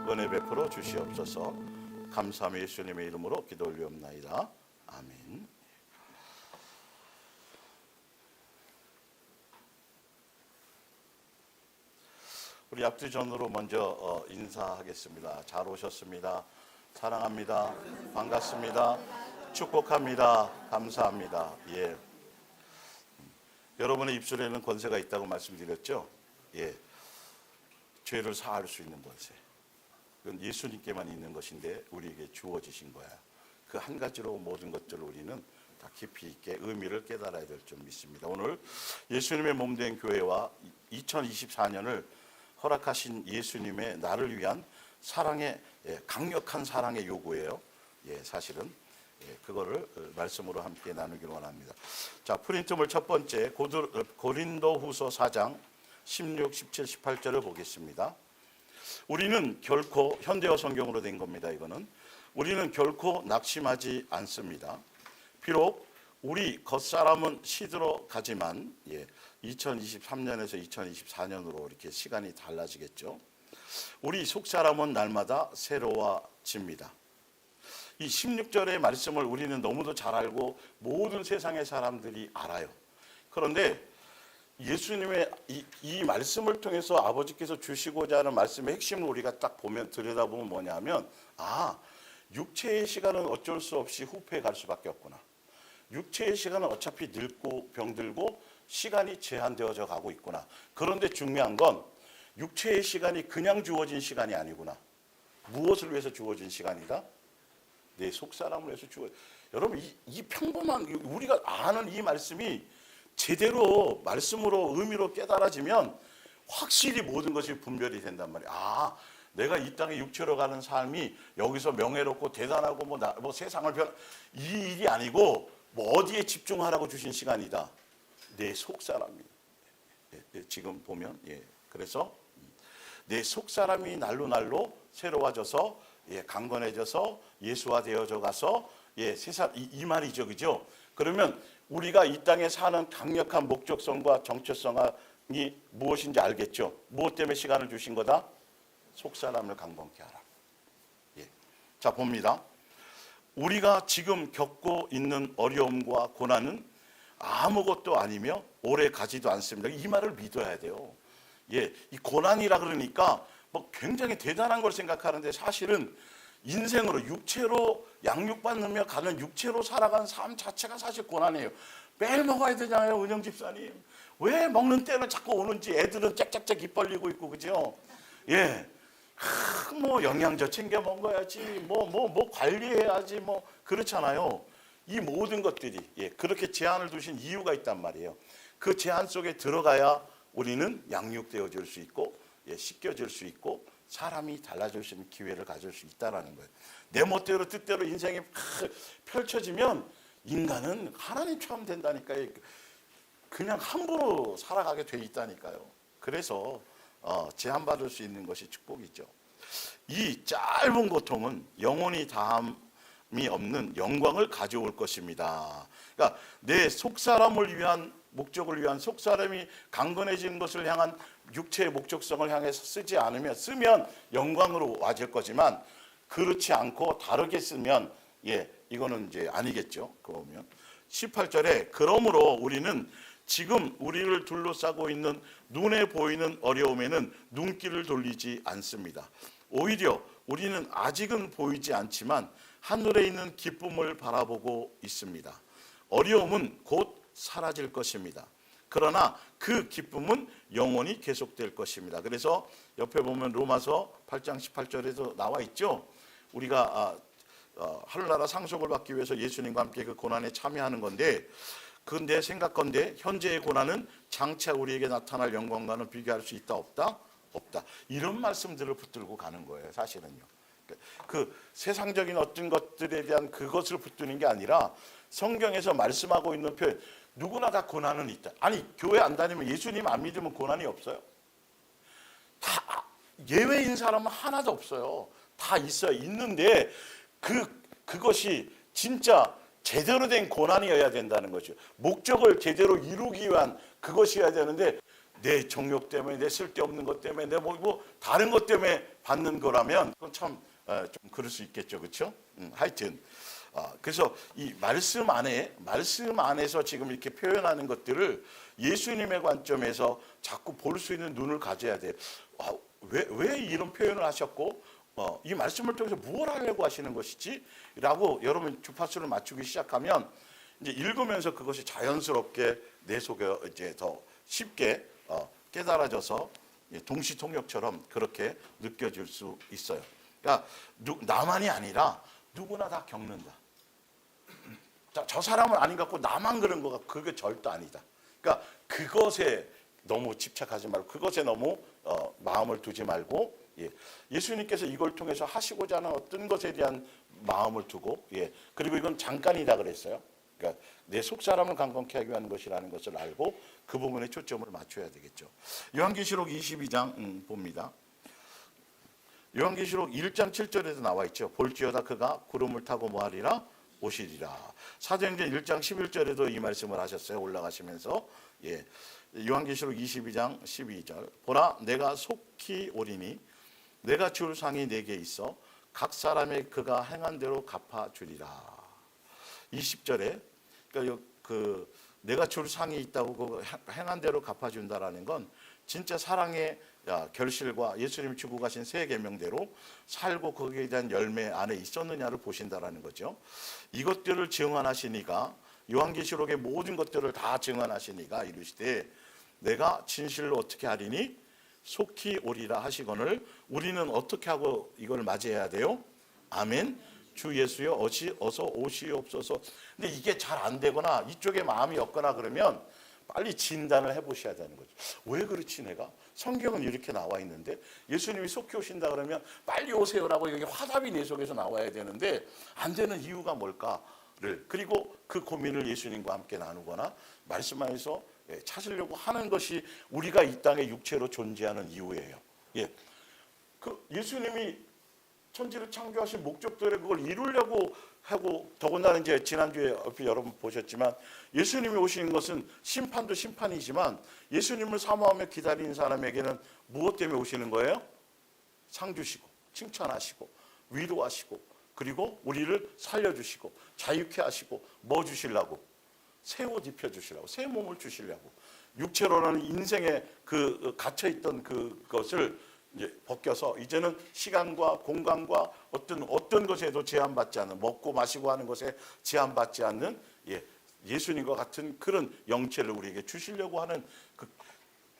은혜 베풀어 주시옵소서. 감사함에 예수님의 이름으로 기도 올리옵나이다. 아멘. 우리 앞뒤전으로 먼저 인사하겠습니다. 잘 오셨습니다. 사랑합니다. 반갑습니다. 축복합니다. 감사합니다. 예. 여러분의 입술에는 권세가 있다고 말씀드렸죠? 예. 죄를 사할 수 있는 권세. 그건 예수님께만 있는 것인데 우리에게 주어지신 거야. 그 한 가지로 모든 것들을 우리는 다 깊이 있게 의미를 깨달아야 될 줄 믿습니다. 오늘 예수님의 몸된 교회와 2024년을 허락하신 예수님의 나를 위한 사랑의 강력한 사랑의 요구예요. 예, 사실은 그거를 말씀으로 함께 나누기를 원합니다. 자, 프린트물 첫 번째 고린도후서 4장 16, 17, 18절을 보겠습니다. 우리는 결코 현대어 성경으로 된 겁니다. 이거는 우리는 결코 낙심하지 않습니다. 비록 우리 겉사람은 시들어 가지만 2023년에서 2024년으로 이렇게 시간이 달라지겠죠. 우리 속사람은 날마다 새로워집니다. 이 16절의 말씀을 우리는 너무도 잘 알고 모든 세상의 사람들이 알아요. 그런데 예수님의 이 말씀을 통해서 아버지께서 주시고자 하는 말씀의 핵심을 우리가 딱 보면 들여다보면 뭐냐면 육체의 시간은 어쩔 수 없이 후패해 갈 수밖에 없구나. 육체의 시간은 어차피 늙고 병들고 시간이 제한되어져 가고 있구나. 그런데 중요한 건 육체의 시간이 그냥 주어진 시간이 아니구나. 무엇을 위해서 주어진 시간이다? 내 속사람을 위해서 주어진. 여러분 이 평범한 우리가 아는 이 말씀이 제대로 말씀으로 의미로 깨달아지면 확실히 모든 것이 분별이 된단 말이야. 내가 이 땅에 육체로 가는 삶이 여기서 명예롭고 대단하고 뭐 세상을 이 일이 아니고 뭐 어디에 집중하라고 주신 시간이다. 내 속사람이. 지금 보면 그래서 내 속사람이 날로 새로워져서 강건해져서 예수화되어져 가서 세상 이 말이죠, 그죠? 그러면 우리가 이 땅에 사는 강력한 목적성과 정체성이 무엇인지 알겠죠? 무엇 때문에 시간을 주신 거다? 속사람을 강건케 하라. 자, 봅니다. 우리가 지금 겪고 있는 어려움과 고난은 아무것도 아니며 오래 가지도 않습니다. 이 말을 믿어야 돼요. 이 고난이라 그러니까 뭐 굉장히 대단한 걸 생각하는데 사실은 인생으로 육체로 양육받으며 가는 육체로 살아가는 삶 자체가 사실 고난이에요. 매일 먹어야 되잖아요, 은영 집사님. 왜 먹는 때는 자꾸 오는지 애들은 짹짹짹 입 벌리고 있고, 그죠? 뭐 영양제 챙겨 먹어야지, 뭐 관리해야지, 뭐 그렇잖아요. 이 모든 것들이 그렇게 제한을 두신 이유가 있단 말이에요. 그 제한 속에 들어가야 우리는 양육되어질 수 있고 씻겨질 수 있고 사람이 달라질 수 있는 기회를 가질 수 있다는 거예요. 내 멋대로 뜻대로 인생이 펼쳐지면 인간은 하나님처럼 된다니까요. 그냥 함부로 살아가게 돼 있다니까요. 그래서 제한받을 수 있는 것이 축복이죠. 이 짧은 고통은 영원히 다함이 없는 영광을 가져올 것입니다. 그러니까 내 속사람을 위한 목적을 위한 속사람이 강건해지는 것을 향한 육체의 목적성을 향해서 쓰면 영광으로 와질 거지만 그렇지 않고 다르게 쓰면 이거는 이제 아니겠죠. 그러면 18절에 그러므로 우리는 지금 우리를 둘러싸고 있는 눈에 보이는 어려움에는 눈길을 돌리지 않습니다. 오히려 우리는 아직은 보이지 않지만 하늘에 있는 기쁨을 바라보고 있습니다. 어려움은 곧 사라질 것입니다. 그러나 그 기쁨은 영원히 계속될 것입니다. 그래서 옆에 보면 로마서 8장 18절에도 나와 있죠. 우리가 하늘나라 상속을 받기 위해서 예수님과 함께 그 고난에 참여하는 건데 근데 생각건대 현재의 고난은 장차 우리에게 나타날 영광과는 비교할 수 있다 없다? 없다. 이런 말씀들을 붙들고 가는 거예요. 사실은요. 그 세상적인 어떤 것들에 대한 그것을 붙드는 게 아니라 성경에서 말씀하고 있는 표현 누구나 다 고난은 있다. 아니 교회 안 다니면 예수님 안 믿으면 고난이 없어요? 다 예외인 사람은 하나도 없어요. 다 있어요. 있는데 그것이 진짜 제대로 된 고난이어야 된다는 거죠. 목적을 제대로 이루기 위한 그것이어야 되는데 내 정욕 때문에, 내 쓸데없는 것 때문에, 내 뭐 다른 것 때문에 받는 거라면 그건 참 좀 그럴 수 있겠죠, 그렇죠? 하여튼 그래서 이 말씀 안에서 지금 이렇게 표현하는 것들을 예수님의 관점에서 자꾸 볼 수 있는 눈을 가져야 돼. 왜 이런 표현을 하셨고 이 말씀을 통해서 무엇을 하려고 하시는 것이지? 라고 여러분 주파수를 맞추기 시작하면 이제 읽으면서 그것이 자연스럽게 내 속에 이제 더 쉽게 깨달아져서 동시통역처럼 그렇게 느껴질 수 있어요. 그러니까 나만이 아니라 누구나 다 겪는다. 저 사람은 아닌 것 같고 나만 그런 거 같고 그게 절대 아니다. 그러니까 그것에 너무 집착하지 말고 그것에 너무 마음을 두지 말고 예수님께서 이걸 통해서 하시고자 하는 어떤 것에 대한 마음을 두고 그리고 이건 잠깐이다 그랬어요. 그러니까 내 속사람을 강건케 하기 위한 것이라는 것을 알고 그 부분에 초점을 맞춰야 되겠죠. 요한계시록 22장 봅니다. 요한계시록 1장 7절에도 나와 있죠. 볼지어다 그가 구름을 타고 뭐하리라? 오시리라. 사도행전 1장 11절에도 이 말씀을 하셨어요. 올라가시면서 요한계시록 22장 12절 보라 내가 속히 오리니 내가 줄 상이 내게 있어 각 사람의 그가 행한 대로 갚아주리라. 20절에 그러니까 내가 줄 상이 있다고 행한 대로 갚아준다라는 건 진짜 사랑의 결실과 예수님이 주고 가신 새 계명대로 살고 거기에 대한 열매 안에 있었느냐를 보신다라는 거죠. 이것들을 증언하시니가 요한계시록의 모든 것들을 다 증언하시니가 이르시되 내가 진실로 어떻게 하리니 속히 오리라 하시거늘 우리는 어떻게 하고 이걸 맞이해야 돼요? 아멘. 주 예수여 어서 오시옵소서. 근데 이게 잘 안 되거나 이쪽에 마음이 없거나 그러면 빨리 진단을 해보셔야 되는 거죠. 왜 그렇지 내가? 성경은 이렇게 나와 있는데 예수님이 속히 오신다 그러면 빨리 오세요라고 여기 화답이 내 속에서 나와야 되는데 안 되는 이유가 뭘까를 그리고 그 고민을 예수님과 함께 나누거나 말씀 안에서 찾으려고 하는 것이 우리가 이 땅에 육체로 존재하는 이유예요. 예수님이 천지를 창조하신 목적들에 그걸 이루려고 하고 더군다나 이제 지난주에 여러분 보셨지만 예수님이 오시는 것은 심판도 심판이지만 예수님을 사모하며 기다리는 사람에게는 무엇 때문에 오시는 거예요? 상 주시고 칭찬하시고 위로하시고 그리고 우리를 살려주시고 자유케 하시고 뭐 주시려고? 새 옷 입혀주시려고 새 몸을 주시려고 육체로는 인생에 갇혀있던 그것을 이제 벗겨서 이제는 시간과 공간과 어떤 것에도 제한받지 않는 먹고 마시고 하는 것에 제한받지 않는 예수님과 같은 그런 영체를 우리에게 주시려고 하는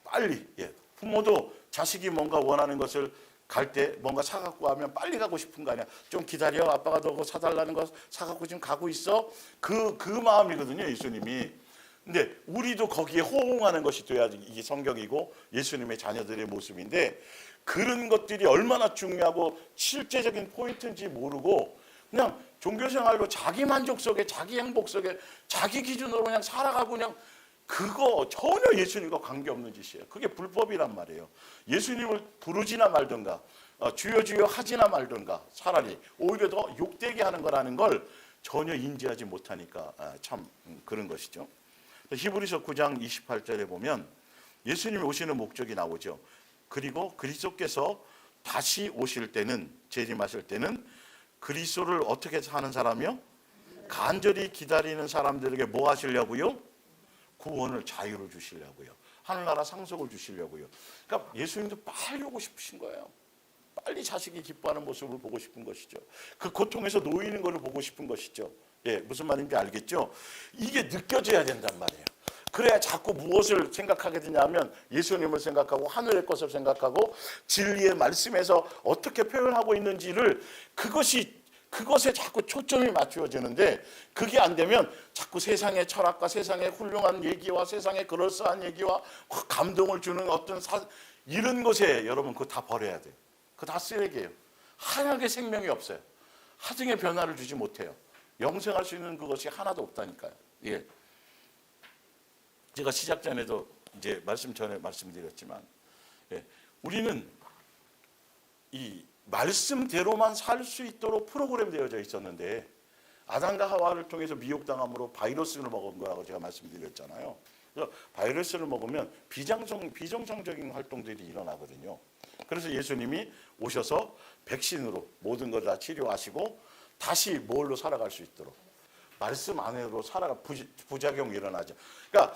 빨리 부모도 자식이 뭔가 원하는 것을 갈 때 뭔가 사갖고 하면 빨리 가고 싶은 거 아니야. 좀 기다려. 아빠가 너 그거 사달라는 거 사갖고 지금 가고 있어. 그 마음이거든요. 예수님이. 근데 우리도 거기에 호응하는 것이 돼야지 이게 성경이고 예수님의 자녀들의 모습인데 그런 것들이 얼마나 중요하고 실제적인 포인트인지 모르고 그냥 종교생활로 자기 만족 속에 자기 행복 속에 자기 기준으로 그냥 살아가고 그냥 그거 전혀 예수님과 관계없는 짓이에요. 그게 불법이란 말이에요. 예수님을 부르지나 말든가 주여 주여 하지나 말든가 차라리 오히려 더 욕되게 하는 거라는 걸 전혀 인지하지 못하니까 참 그런 것이죠. 히브리서 9장 28절에 보면 예수님이 오시는 목적이 나오죠. 그리고 그리스도께서 다시 오실 때는 재림하실 때는 그리스도를 어떻게 사는 사람이요? 간절히 기다리는 사람들에게 뭐 하시려고요? 구원을 자유를 주시려고요. 하늘나라 상속을 주시려고요. 그러니까 예수님도 빨리 오고 싶으신 거예요. 빨리 자식이 기뻐하는 모습을 보고 싶은 것이죠. 그 고통에서 놓이는 것을 보고 싶은 것이죠. 무슨 말인지 알겠죠? 이게 느껴져야 된단 말이에요. 그래야 자꾸 무엇을 생각하게 되냐면 예수님을 생각하고 하늘의 것을 생각하고 진리의 말씀에서 어떻게 표현하고 있는지를 그것에 자꾸 초점이 맞추어지는데 그게 안 되면 자꾸 세상의 철학과 세상의 훌륭한 얘기와 세상의 그럴싸한 얘기와 감동을 주는 이런 것에 여러분 그거 다 버려야 돼요. 그거 다 쓰레기예요. 하나의 생명이 없어요. 하등의 변화를 주지 못해요. 영생할 수 있는 그것이 하나도 없다니까요. 제가 시작 전에도 이제 말씀 전에 말씀드렸지만 우리는 이 말씀대로만 살 수 있도록 프로그램 되어져 있었는데 아담과 하와를 통해서 미혹당함으로 바이러스를 먹은 거라고 제가 말씀드렸잖아요. 그래서 바이러스를 먹으면 비정상적인 활동들이 일어나거든요. 그래서 예수님이 오셔서 백신으로 모든 걸 다 치료하시고 다시 뭘로 살아갈 수 있도록 말씀 안으로 부작용이 일어나죠. 그러니까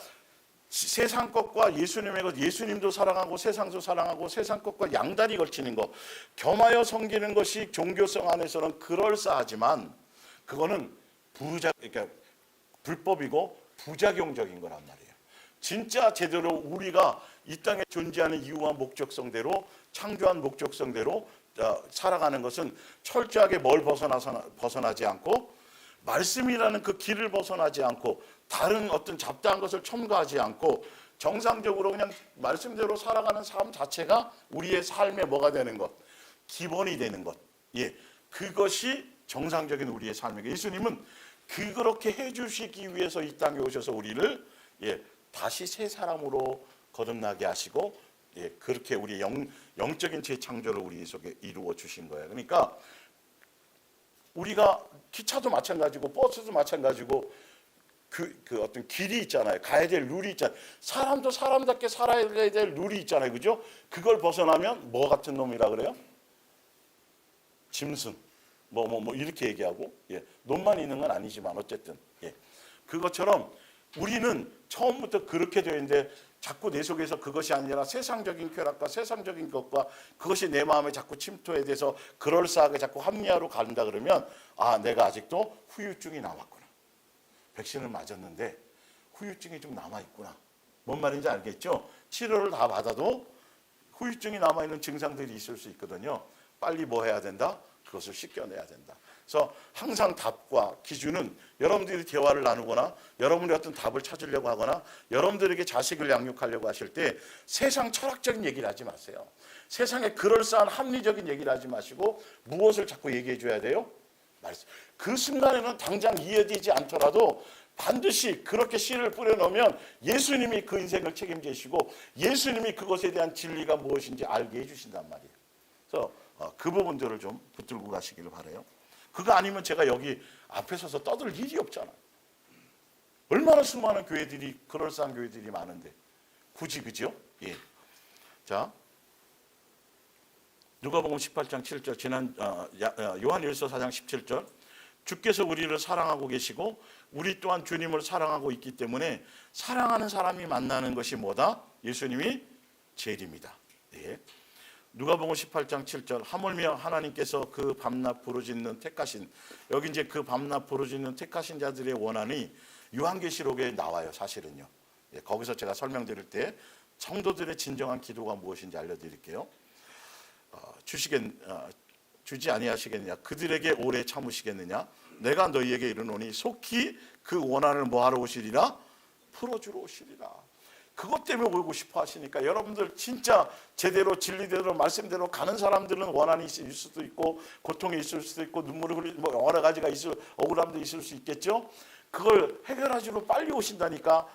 세상 것과 예수님의 것, 예수님도 사랑하고 세상도 사랑하고 세상 것과 양다리 걸치는 것, 겸하여 섬기는 것이 종교성 안에서는 그럴싸하지만 그거는 그러니까 불법이고 부작용적인 거란 말이에요. 진짜 제대로 우리가 이 땅에 존재하는 이유와 목적성대로 창조한 목적성대로 살아가는 것은 철저하게 뭘 벗어나지 않고 말씀이라는 그 길을 벗어나지 않고 다른 어떤 잡다한 것을 첨가하지 않고 정상적으로 그냥 말씀대로 살아가는 삶 자체가 우리의 삶에 뭐가 되는 것, 기본이 되는 것. 예, 그것이 정상적인 우리의 삶이고 예수님은 그렇게 해주시기 위해서 이 땅에 오셔서 우리를 다시 새 사람으로 거듭나게 하시고 그렇게 우리 영적인 재창조를 우리 속에 이루어 주신 거예요. 그러니까 우리가 기차도 마찬가지고 버스도 마찬가지고 그 어떤 길이 있잖아요. 가야 될 룰이 있잖아요. 사람도 사람답게 살아야 될 룰이 있잖아요. 그죠? 그걸 벗어나면 뭐 같은 놈이라 그래요? 짐승. 뭐 이렇게 얘기하고 놈만 있는 건 아니지만 어쨌든 그것처럼 우리는 처음부터 그렇게 되어 있는데 자꾸 내 속에서 그것이 아니라 세상적인 쾌락과 세상적인 것과 그것이 내 마음에 자꾸 침투에 대해서 그럴싸하게 자꾸 합리화로 간다 그러면 내가 아직도 후유증이 남았구나. 백신을 맞았는데 후유증이 좀 남아있구나. 뭔 말인지 알겠죠? 치료를 다 받아도 후유증이 남아있는 증상들이 있을 수 있거든요. 빨리 뭐 해야 된다? 그것을 씻겨내야 된다. 그래서 항상 답과 기준은 여러분들이 대화를 나누거나 여러분들이 어떤 답을 찾으려고 하거나 여러분들에게 자식을 양육하려고 하실 때 세상 철학적인 얘기를 하지 마세요. 세상에 그럴싸한 합리적인 얘기를 하지 마시고 무엇을 자꾸 얘기해 줘야 돼요? 말씀. 그 순간에는 당장 이해되지 않더라도 반드시 그렇게 씨를 뿌려놓으면 예수님이 그 인생을 책임지시고 예수님이 그것에 대한 진리가 무엇인지 알게 해주신단 말이에요. 그래서 그 부분들을 좀 붙들고 가시기를 바라요. 그거 아니면 제가 여기 앞에 서서 떠들 일이 없잖아. 얼마나 수많은 교회들이 그럴싸한 교회들이 많은데 굳이 그죠? 예. 자, 누가복음 18장 7절 지난 요한일서 4장 17절 주께서 우리를 사랑하고 계시고 우리 또한 주님을 사랑하고 있기 때문에 사랑하는 사람이 만나는 것이 뭐다? 예수님이 제일입니다. 예. 누가복음 18장 7절 하물며 하나님께서 그 밤낮 부르짖는 택하신 여기 이제 그 밤낮 부르짖는 택하신 자들의 원한이 요한계시록에 나와요. 사실은요. 거기서 제가 설명드릴 때 성도들의 진정한 기도가 무엇인지 알려드릴게요. 주지 아니하시겠느냐 그들에게 오래 참으시겠느냐 내가 너희에게 이르노니 속히 그 원한을 뭐하러 오시리라 풀어주러 오시리라. 그것 때문에 오고 싶어 하시니까 여러분들 진짜 제대로 진리대로 말씀대로 가는 사람들은 원한이 있을 수도 있고 고통이 있을 수도 있고 눈물을 흘리고 뭐 여러 가지가 억울함도 있을 수 있겠죠. 그걸 해결하시러 빨리 오신다니까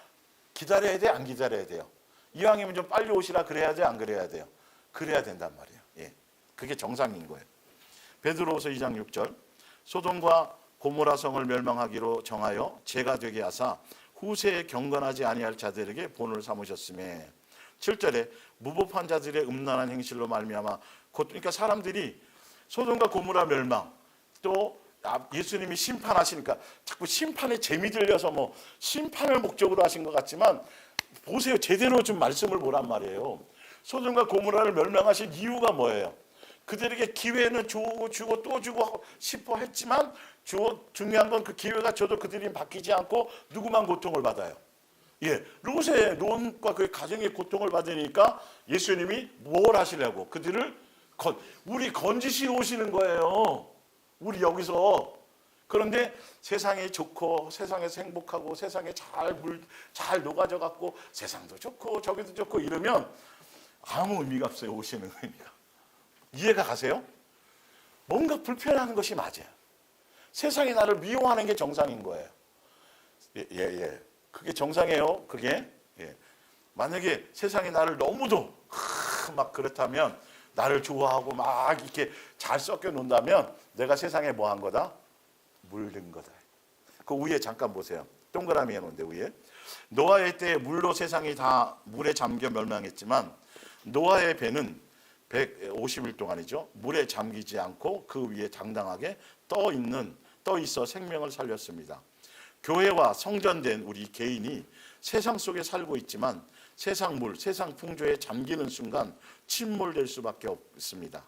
기다려야 돼 안 기다려야 돼요? 이왕이면 좀 빨리 오시라 그래야 돼 안 그래야 돼요? 그래야 된단 말이에요. 예, 그게 정상인 거예요. 베드로후서 2장 6절 소돔과 고모라 성을 멸망하기로 정하여 죄가 되게 하사 후세에 경건하지 아니할 자들에게 본을 삼으셨음에 7절에 무법한 자들의 음란한 행실로 말미암아 그러니까 사람들이 소돔과 고모라 멸망 또 예수님이 심판하시니까 자꾸 심판에 재미 들려서 뭐 심판을 목적으로 하신 것 같지만 보세요. 제대로 좀 말씀을 보란 말이에요. 소돔과 고모라를 멸망하신 이유가 뭐예요? 그들에게 기회는 주고 또 주고 싶어 했지만 중요한 건 그 기회가 줘도 그들이 바뀌지 않고 누구만 고통을 받아요? 롯의 롯과 그의 가정의 고통을 받으니까 예수님이 뭘 하시려고? 그들을 우리 건지시러 오시는 거예요. 우리 여기서. 그런데 세상이 좋고 세상에서 행복하고 세상에 잘 녹아져 갖고 세상도 좋고 저기도 좋고 이러면 아무 의미가 없어요. 오시는 의미가. 이해가 가세요? 뭔가 불편한 것이 맞아요. 세상이 나를 미워하는 게 정상인 거예요. 그게 정상이에요. 그게. 만약에 세상이 나를 너무도 막 그렇다면 나를 좋아하고 막 이렇게 잘 섞여 논다면 내가 세상에 뭐 한 거다? 물든 거다. 그 위에 잠깐 보세요. 동그라미 해놓은데 위에. 노아의 때에 물로 세상이 다 물에 잠겨 멸망했지만 노아의 배는 150일 동안이죠. 물에 잠기지 않고 그 위에 당당하게 떠 있어 생명을 살렸습니다. 교회와 성전된 우리 개인이 세상 속에 살고 있지만 세상 물, 세상 풍조에 잠기는 순간 침몰될 수밖에 없습니다.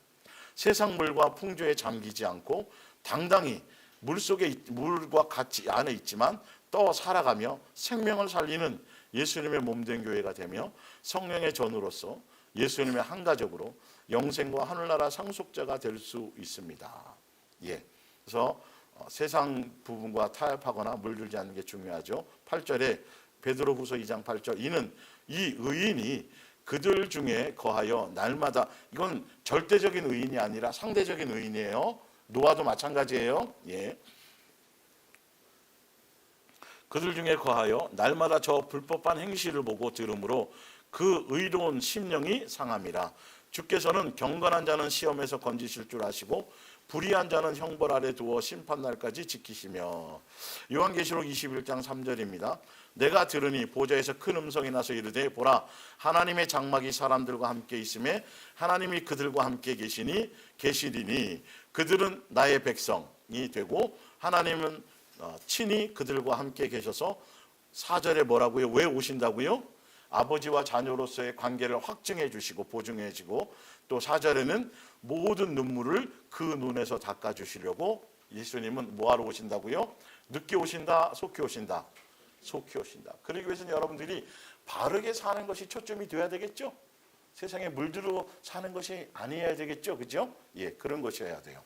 세상 물과 풍조에 잠기지 않고 당당히 물과 같이 안에 있지만 떠 살아가며 생명을 살리는 예수님의 몸된 교회가 되며 성령의 전으로서 예수님의 한 가족으로 영생과 하늘나라 상속자가 될 수 있습니다. 예. 그래서 세상 부분과 타협하거나 물들지 않는 게 중요하죠. 8절에 베드로후서 2장 8절 이는 이 의인이 그들 중에 거하여 날마다 이건 절대적인 의인이 아니라 상대적인 의인이에요. 노아도 마찬가지예요. 예. 그들 중에 거하여 날마다 저 불법한 행실을 보고 들으므로 그 의로운 심령이 상함이라. 주께서는 경건한 자는 시험에서 건지실 줄 아시고 불의한 자는 형벌 아래 두어 심판날까지 지키시며. 요한계시록 21장 3절입니다. 내가 들으니 보좌에서 큰 음성이 나서 이르되 보라 하나님의 장막이 사람들과 함께 있음에 하나님이 그들과 함께 계시리니 그들은 나의 백성이 되고 하나님은 친히 그들과 함께 계셔서 4절에 뭐라고요? 왜 오신다고요? 아버지와 자녀로서의 관계를 확증해 주시고 보증해 주고 또 4절에는 모든 눈물을 그 눈에서 닦아 주시려고 예수님은 뭐하러 오신다고요? 늦게 오신다, 속히 오신다. 속히 오신다. 그러기 위해서는 여러분들이 바르게 사는 것이 초점이 되어야 되겠죠? 세상에 물들어 사는 것이 아니어야 되겠죠? 그죠? 예, 그런 것이어야 돼요.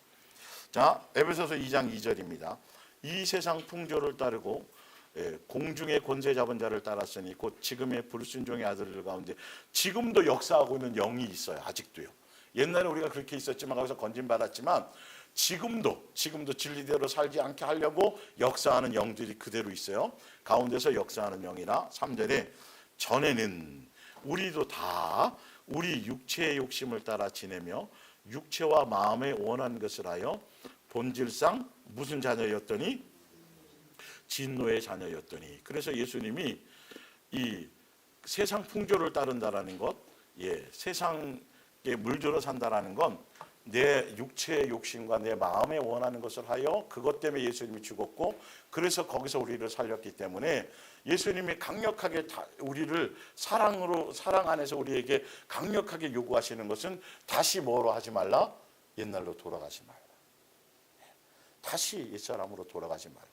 자, 에베소서 2장 2절입니다. 이 세상 풍조를 따르고 공중의 권세 잡은 자를 따랐으니 곧 지금의 불순종의 아들들 가운데 지금도 역사하고 있는 영이 있어요. 아직도요. 옛날에 우리가 그렇게 있었지만 거기서 건진받았지만 지금도 진리대로 살지 않게 하려고 역사하는 영들이 그대로 있어요. 가운데서 역사하는 영이라 3절에 전에는 우리도 다 우리 육체의 욕심을 따라 지내며 육체와 마음에 원한 것을 하여 본질상 무슨 자녀였더니 진노의 자녀였더니. 그래서 예수님이 이 세상 풍조를 따른다라는 것, 세상에 물들어 산다라는 건 내 육체의 욕심과 내 마음에 원하는 것을 하여 그것 때문에 예수님이 죽었고 그래서 거기서 우리를 살렸기 때문에 예수님이 강력하게 우리를 사랑 안에서 우리에게 강력하게 요구하시는 것은 다시 뭐로 하지 말라? 옛날로 돌아가지 말라. 다시 옛사람으로 돌아가지 말라.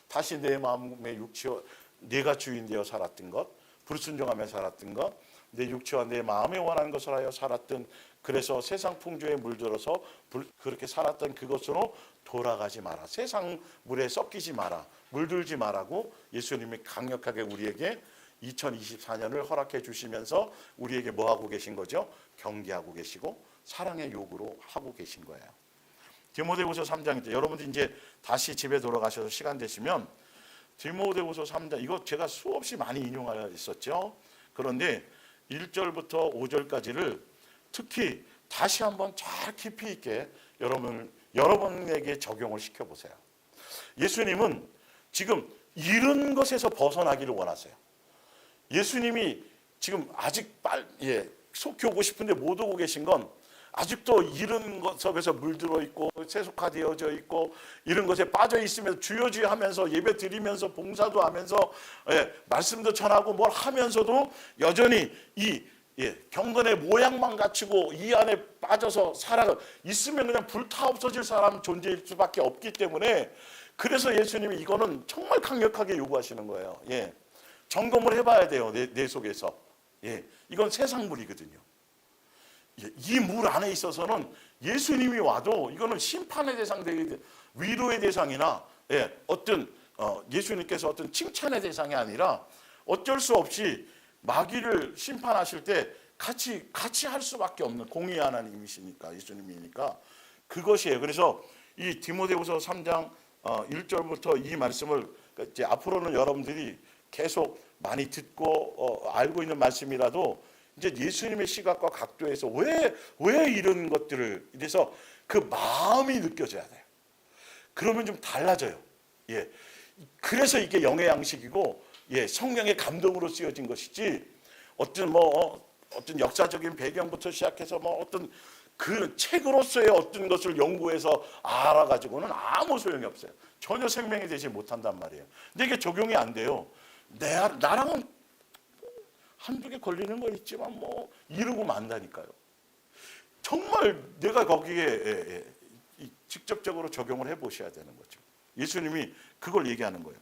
다시 내 마음의 육체와 내가 주인 되어 살았던 것, 불순종하며 살았던 것, 내 육체와 내 마음에 원하는 것을 하여 살았던, 그래서 세상 풍조에 물들어서 그렇게 살았던 그것으로 돌아가지 마라. 세상 물에 섞이지 마라. 물들지 마라고 예수님이 강력하게 우리에게 2024년을 허락해 주시면서 우리에게 뭐 하고 계신 거죠? 경계하고 계시고 사랑의 요구로 하고 계신 거예요. 디모데후서 3장인데 여러분들 이제 다시 집에 돌아가셔서 시간 되시면 디모데후서 3장 이거 제가 수없이 많이 인용하였었죠. 그런데 1절부터 5절까지를 특히 다시 한번 잘 깊이 있게 여러분에게 적용을 시켜보세요. 예수님은 지금 이런 것에서 벗어나기를 원하세요. 예수님이 지금 아직 속히 오고 싶은데 못 오고 계신 건 아직도 이런 것 속에서 물들어 있고 세속화되어져 있고 이런 것에 빠져 있으면서 주여주여 하면서 예배 드리면서 봉사도 하면서 말씀도 전하고 뭘 하면서도 여전히 이 경건의 모양만 갖추고 이 안에 빠져서 살아 있으면 그냥 불타 없어질 사람 존재일 수밖에 없기 때문에 그래서 예수님이 이거는 정말 강력하게 요구하시는 거예요. 점검을 해봐야 돼요. 내 속에서. 이건 세상 물이거든요. 이 물 안에 있어서는 예수님이 와도 이거는 심판의 대상, 위로의 대상이나 어떤 예수님께서 어떤 칭찬의 대상이 아니라 어쩔 수 없이 마귀를 심판하실 때 같이 할 수밖에 없는 공의 하나님이시니까 예수님이니까 그것이에요. 그래서 이 디모데후서 3장 1절부터 이 말씀을 이제 앞으로는 여러분들이 계속 많이 듣고 알고 있는 말씀이라도 이제 예수님의 시각과 각도에서 왜 이런 것들을 이래서 그 마음이 느껴져야 돼요. 그러면 좀 달라져요. 그래서 이게 영의 양식이고 성령의 감동으로 쓰여진 것이지 어떤 역사적인 배경부터 시작해서 어떤 그 책으로서의 어떤 것을 연구해서 알아가지고는 아무 소용이 없어요. 전혀 생명이 되지 못한단 말이에요. 근데 이게 적용이 안 돼요. 나랑은 한두 개 걸리는 거 있지만 이루고 만다니까요. 정말 내가 거기에 직접적으로 적용을 해보셔야 되는 거죠. 예수님이 그걸 얘기하는 거예요.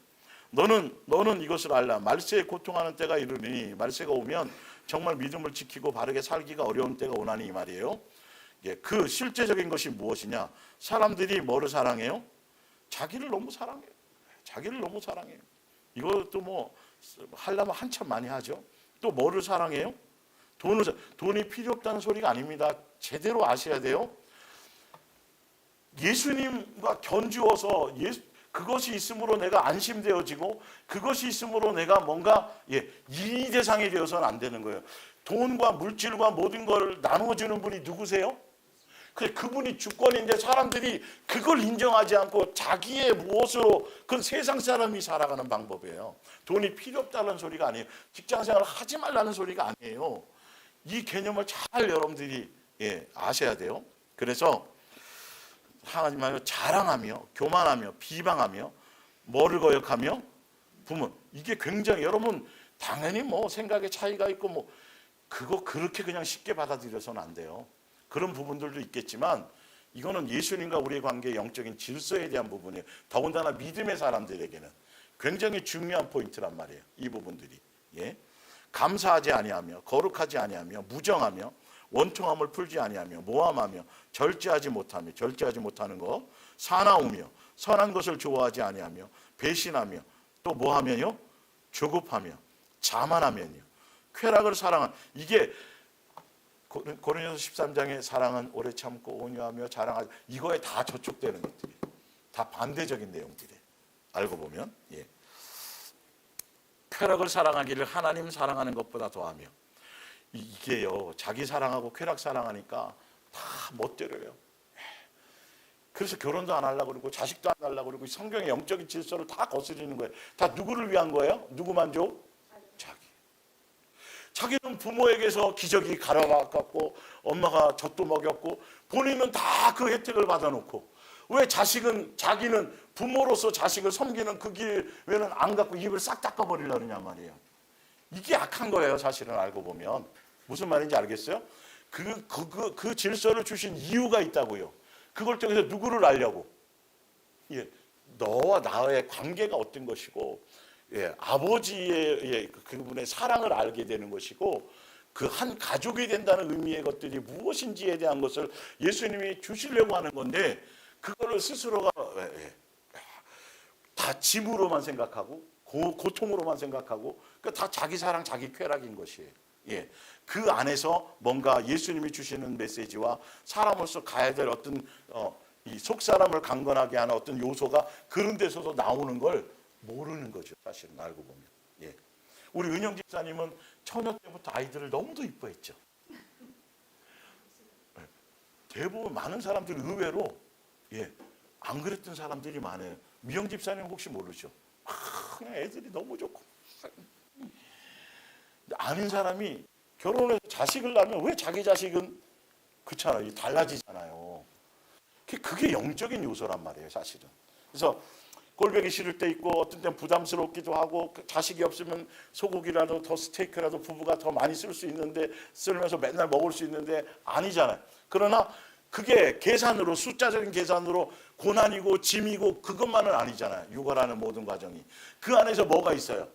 너는 이것을 알라. 말세에 고통하는 때가 이르니, 말세가 오면 정말 믿음을 지키고 바르게 살기가 어려운 때가 오나니, 이 말이에요. 그 실제적인 것이 무엇이냐? 사람들이 뭐를 사랑해요? 자기를 너무 사랑해요. 자기를 너무 사랑해요. 이것도 하려면 한참 많이 하죠. 또 뭐를 사랑해요? 돈이 필요 없다는 소리가 아닙니다. 제대로 아셔야 돼요. 예수님과 견주어서 그것이 있음으로 내가 안심되어지고, 그것이 있음으로 내가 뭔가 이 대상이 되어서는 안 되는 거예요. 돈과 물질과 모든 걸 나눠주는 분이 누구세요? 그분이 주권인데 사람들이 그걸 인정하지 않고 자기의 무엇으로, 그건 세상 사람이 살아가는 방법이에요. 돈이 필요 없다는 소리가 아니에요. 직장생활을 하지 말라는 소리가 아니에요. 이 개념을 잘 여러분들이 아셔야 돼요. 그래서 하나님을 자랑하며 교만하며 비방하며 뭐를 거역하며 부문, 이게 굉장히 여러분 당연히 생각의 차이가 있고 그거 그렇게 그냥 쉽게 받아들여서는 안 돼요. 그런 부분들도 있겠지만 이거는 예수님과 우리의 관계의 영적인 질서에 대한 부분이에요. 더군다나 믿음의 사람들에게는 굉장히 중요한 포인트란 말이에요. 이 부분들이 감사하지 아니하며 거룩하지 아니하며 무정하며 원통함을 풀지 아니하며 모함하며 절제하지 못하는 거, 사나우며 선한 것을 좋아하지 아니하며 배신하며 또 뭐하면요? 조급하며 자만하면요. 쾌락을 사랑한, 이게 고린도서 13장의 사랑은 오래 참고 온유하며 자랑하지, 이거에 다 저촉되는 것들이 다 반대적인 내용들이에요. 알고 보면 쾌락을 사랑하기를 하나님 사랑하는 것보다 더하며, 이게요, 자기 사랑하고 쾌락 사랑하니까 다 멋대로예요. 그래서 결혼도 안 하려고 그러고 자식도 안 하려고 그러고 성경의 영적인 질서를 다 거스르는 거예요. 다 누구를 위한 거예요? 누구 만족? 자기는 부모에게서 기저귀 갈아갖고 엄마가 젖도 먹였고 본인은 다 그 혜택을 받아놓고, 왜 자기는 부모로서 자식을 섬기는 그 기회는 안 갖고 입을 싹 닦아버리려느냐 말이에요. 이게 악한 거예요. 사실은 알고 보면 무슨 말인지 알겠어요? 그 질서를 주신 이유가 있다고요. 그걸 통해서 누구를 알려고, 너와 나의 관계가 어떤 것이고, 아버지의 그분의 사랑을 알게 되는 것이고, 그 한 가족이 된다는 의미의 것들이 무엇인지에 대한 것을 예수님이 주시려고 하는 건데, 그거를 스스로가 다 짐으로만 생각하고 고통으로만 생각하고, 다 자기 사랑 자기 쾌락인 것이에요. 그 안에서 뭔가 예수님이 주시는 메시지와 사람으로서 가야 될 어떤 이 속사람을 강건하게 하는 어떤 요소가 그런 데서도 나오는 걸 모르는 거죠. 사실은 알고 보면. 우리 은영 집사님은 처녀 때부터 아이들을 너무도 이뻐했죠. 대부분 많은 사람들 의외로 안 그랬던 사람들이 많아요. 미영 집사님 혹시 모르죠? 그냥 애들이 너무 좋고. 아는 사람이 결혼해서 자식을 낳으면 왜 자기 자식은 그렇잖아요. 달라지잖아요. 그게 영적인 요소란 말이에요, 사실은. 그래서 꼴보기 싫을 때 있고, 어떤 때는 부담스럽기도 하고, 자식이 없으면 소고기라도 더 스테이크라도 부부가 더 많이 쓸 수 있는데, 쓰면서 맨날 먹을 수 있는데 아니잖아요. 그러나 그게 계산으로, 숫자적인 계산으로 고난이고 짐이고 그것만은 아니잖아요. 육아라는 모든 과정이. 그 안에서 뭐가 있어요?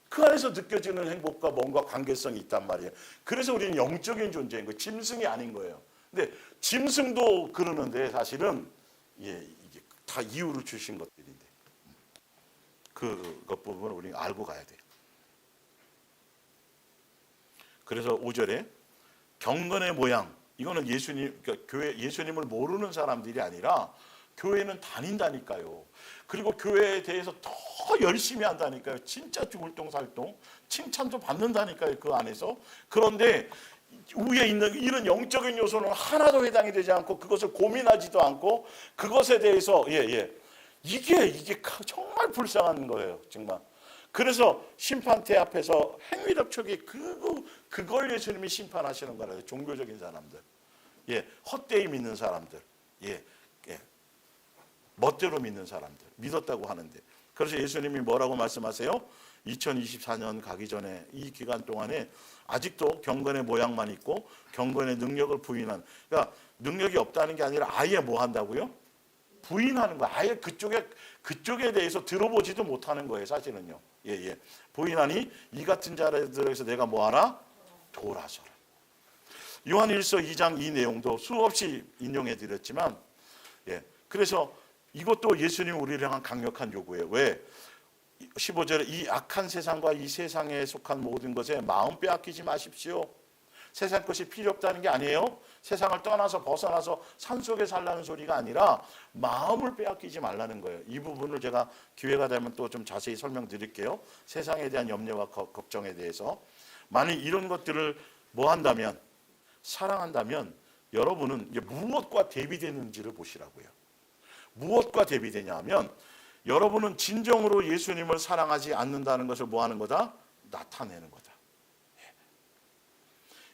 그 안에서 느껴지는 행복과 뭔가 관계성이 있단 말이에요. 그래서 우리는 영적인 존재인 거예요. 짐승이 아닌 거예요. 근데 짐승도 그러는데 사실은 이게 다 이유를 주신 것들인데, 그것 부분을 우리가 알고 가야 돼요. 그래서 5절에 경건의 모양, 이거는 예수님을 모르는 사람들이 아니라 교회는 다닌다니까요. 그리고 교회에 대해서 더 열심히 한다니까요. 진짜 죽을 똥살똥 칭찬도 받는다니까요. 그 안에서. 그런데 위에 있는 이런 영적인 요소는 하나도 해당이 되지 않고, 그것을 고민하지도 않고, 그것에 대해서 이게 정말 불쌍한 거예요. 정말 그래서 심판대 앞에서 행위력 초기 그걸 예수님이 심판하시는 거라요. 종교적인 사람들, 예, 헛되이 믿는 사람들, 예, 예, 멋대로 믿는 사람들, 믿었다고 하는데, 그래서 예수님이 뭐라고 말씀하세요? 2024년 가기 전에 이 기간 동안에 아직도 경건의 모양만 있고 경건의 능력을 부인한, 그러니까 능력이 없다는 게 아니라 아예 뭐 한다고요? 부인하는 거야. 아예 그쪽에 대해서 들어보지도 못하는 거예요, 사실은요. 예, 예. 부인하니 이 같은 자들에서 내가 뭐 하나? 돌아서라. 요한일서 2장 이 내용도 수없이 인용해 드렸지만, 예. 그래서 이것도 예수님 우리를 향한 강력한 요구예요. 왜? 15절에 이 악한 세상과 이 세상에 속한 모든 것에 마음 빼앗기지 마십시오. 세상 것이 필요 없다는 게 아니에요. 세상을 떠나서 벗어나서 산속에 살라는 소리가 아니라 마음을 빼앗기지 말라는 거예요. 이 부분을 제가 기회가 되면 또 좀 자세히 설명드릴게요. 세상에 대한 염려와 걱정에 대해서. 만약 이런 것들을 뭐 한다면, 사랑한다면 여러분은 이제 무엇과 대비되는지를 보시라고요. 무엇과 대비되냐 하면 여러분은 진정으로 예수님을 사랑하지 않는다는 것을 뭐 하는 거다? 나타내는 거다.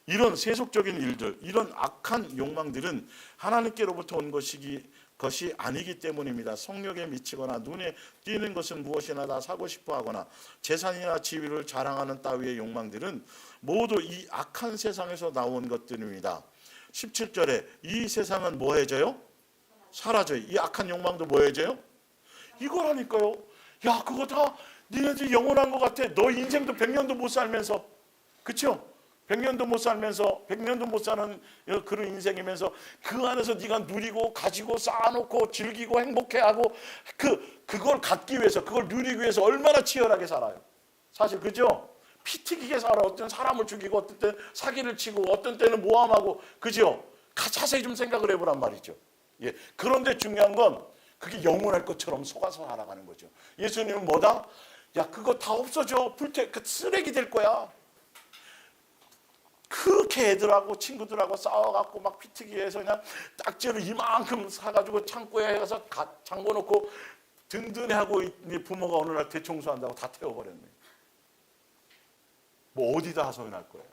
이런 세속적인 일들, 이런 악한 욕망들은 하나님께로부터 온 것이 아니기 때문입니다. 성욕에 미치거나 눈에 띄는 것은 무엇이나 다 사고 싶어 하거나 재산이나 지위를 자랑하는 따위의 욕망들은 모두 이 악한 세상에서 나온 것들입니다. 17절에 이 세상은 뭐해져요? 사라져요. 이 악한 욕망도 뭐해져요? 이거라니까요. 야, 그거 다 니네들이 영원한 것 같아. 너 인생도 100년도 못 살면서, 그렇죠? 100년도 못 살면서, 100년도 못 사는 그런 인생이면서 그 안에서 네가 누리고 가지고 쌓아놓고 즐기고 행복해하고 그걸 갖기 위해서, 그걸 누리기 위해서 얼마나 치열하게 살아요. 사실 그죠? 피 튀기게 살아. 어떤 사람을 죽이고, 어떤 때는 사기를 치고, 어떤 때는 모함하고, 그죠? 자세히 좀 생각을 해보란 말이죠. 예. 그런데 중요한 건 그게 영원할 것처럼 속아서 살아가는 거죠. 예수님은 뭐다? 야, 그거 다 없어져. 쓰레기 될 거야. 그 개들하고 친구들하고 싸워갖고 막 피튀기해서 그냥 딱지를 이만큼 사가지고 창고에 가서 잠궈놓고 든든해하고 부모가 어느 날 대청소한다고 다 태워버렸네. 뭐 어디다 하소연할 거야.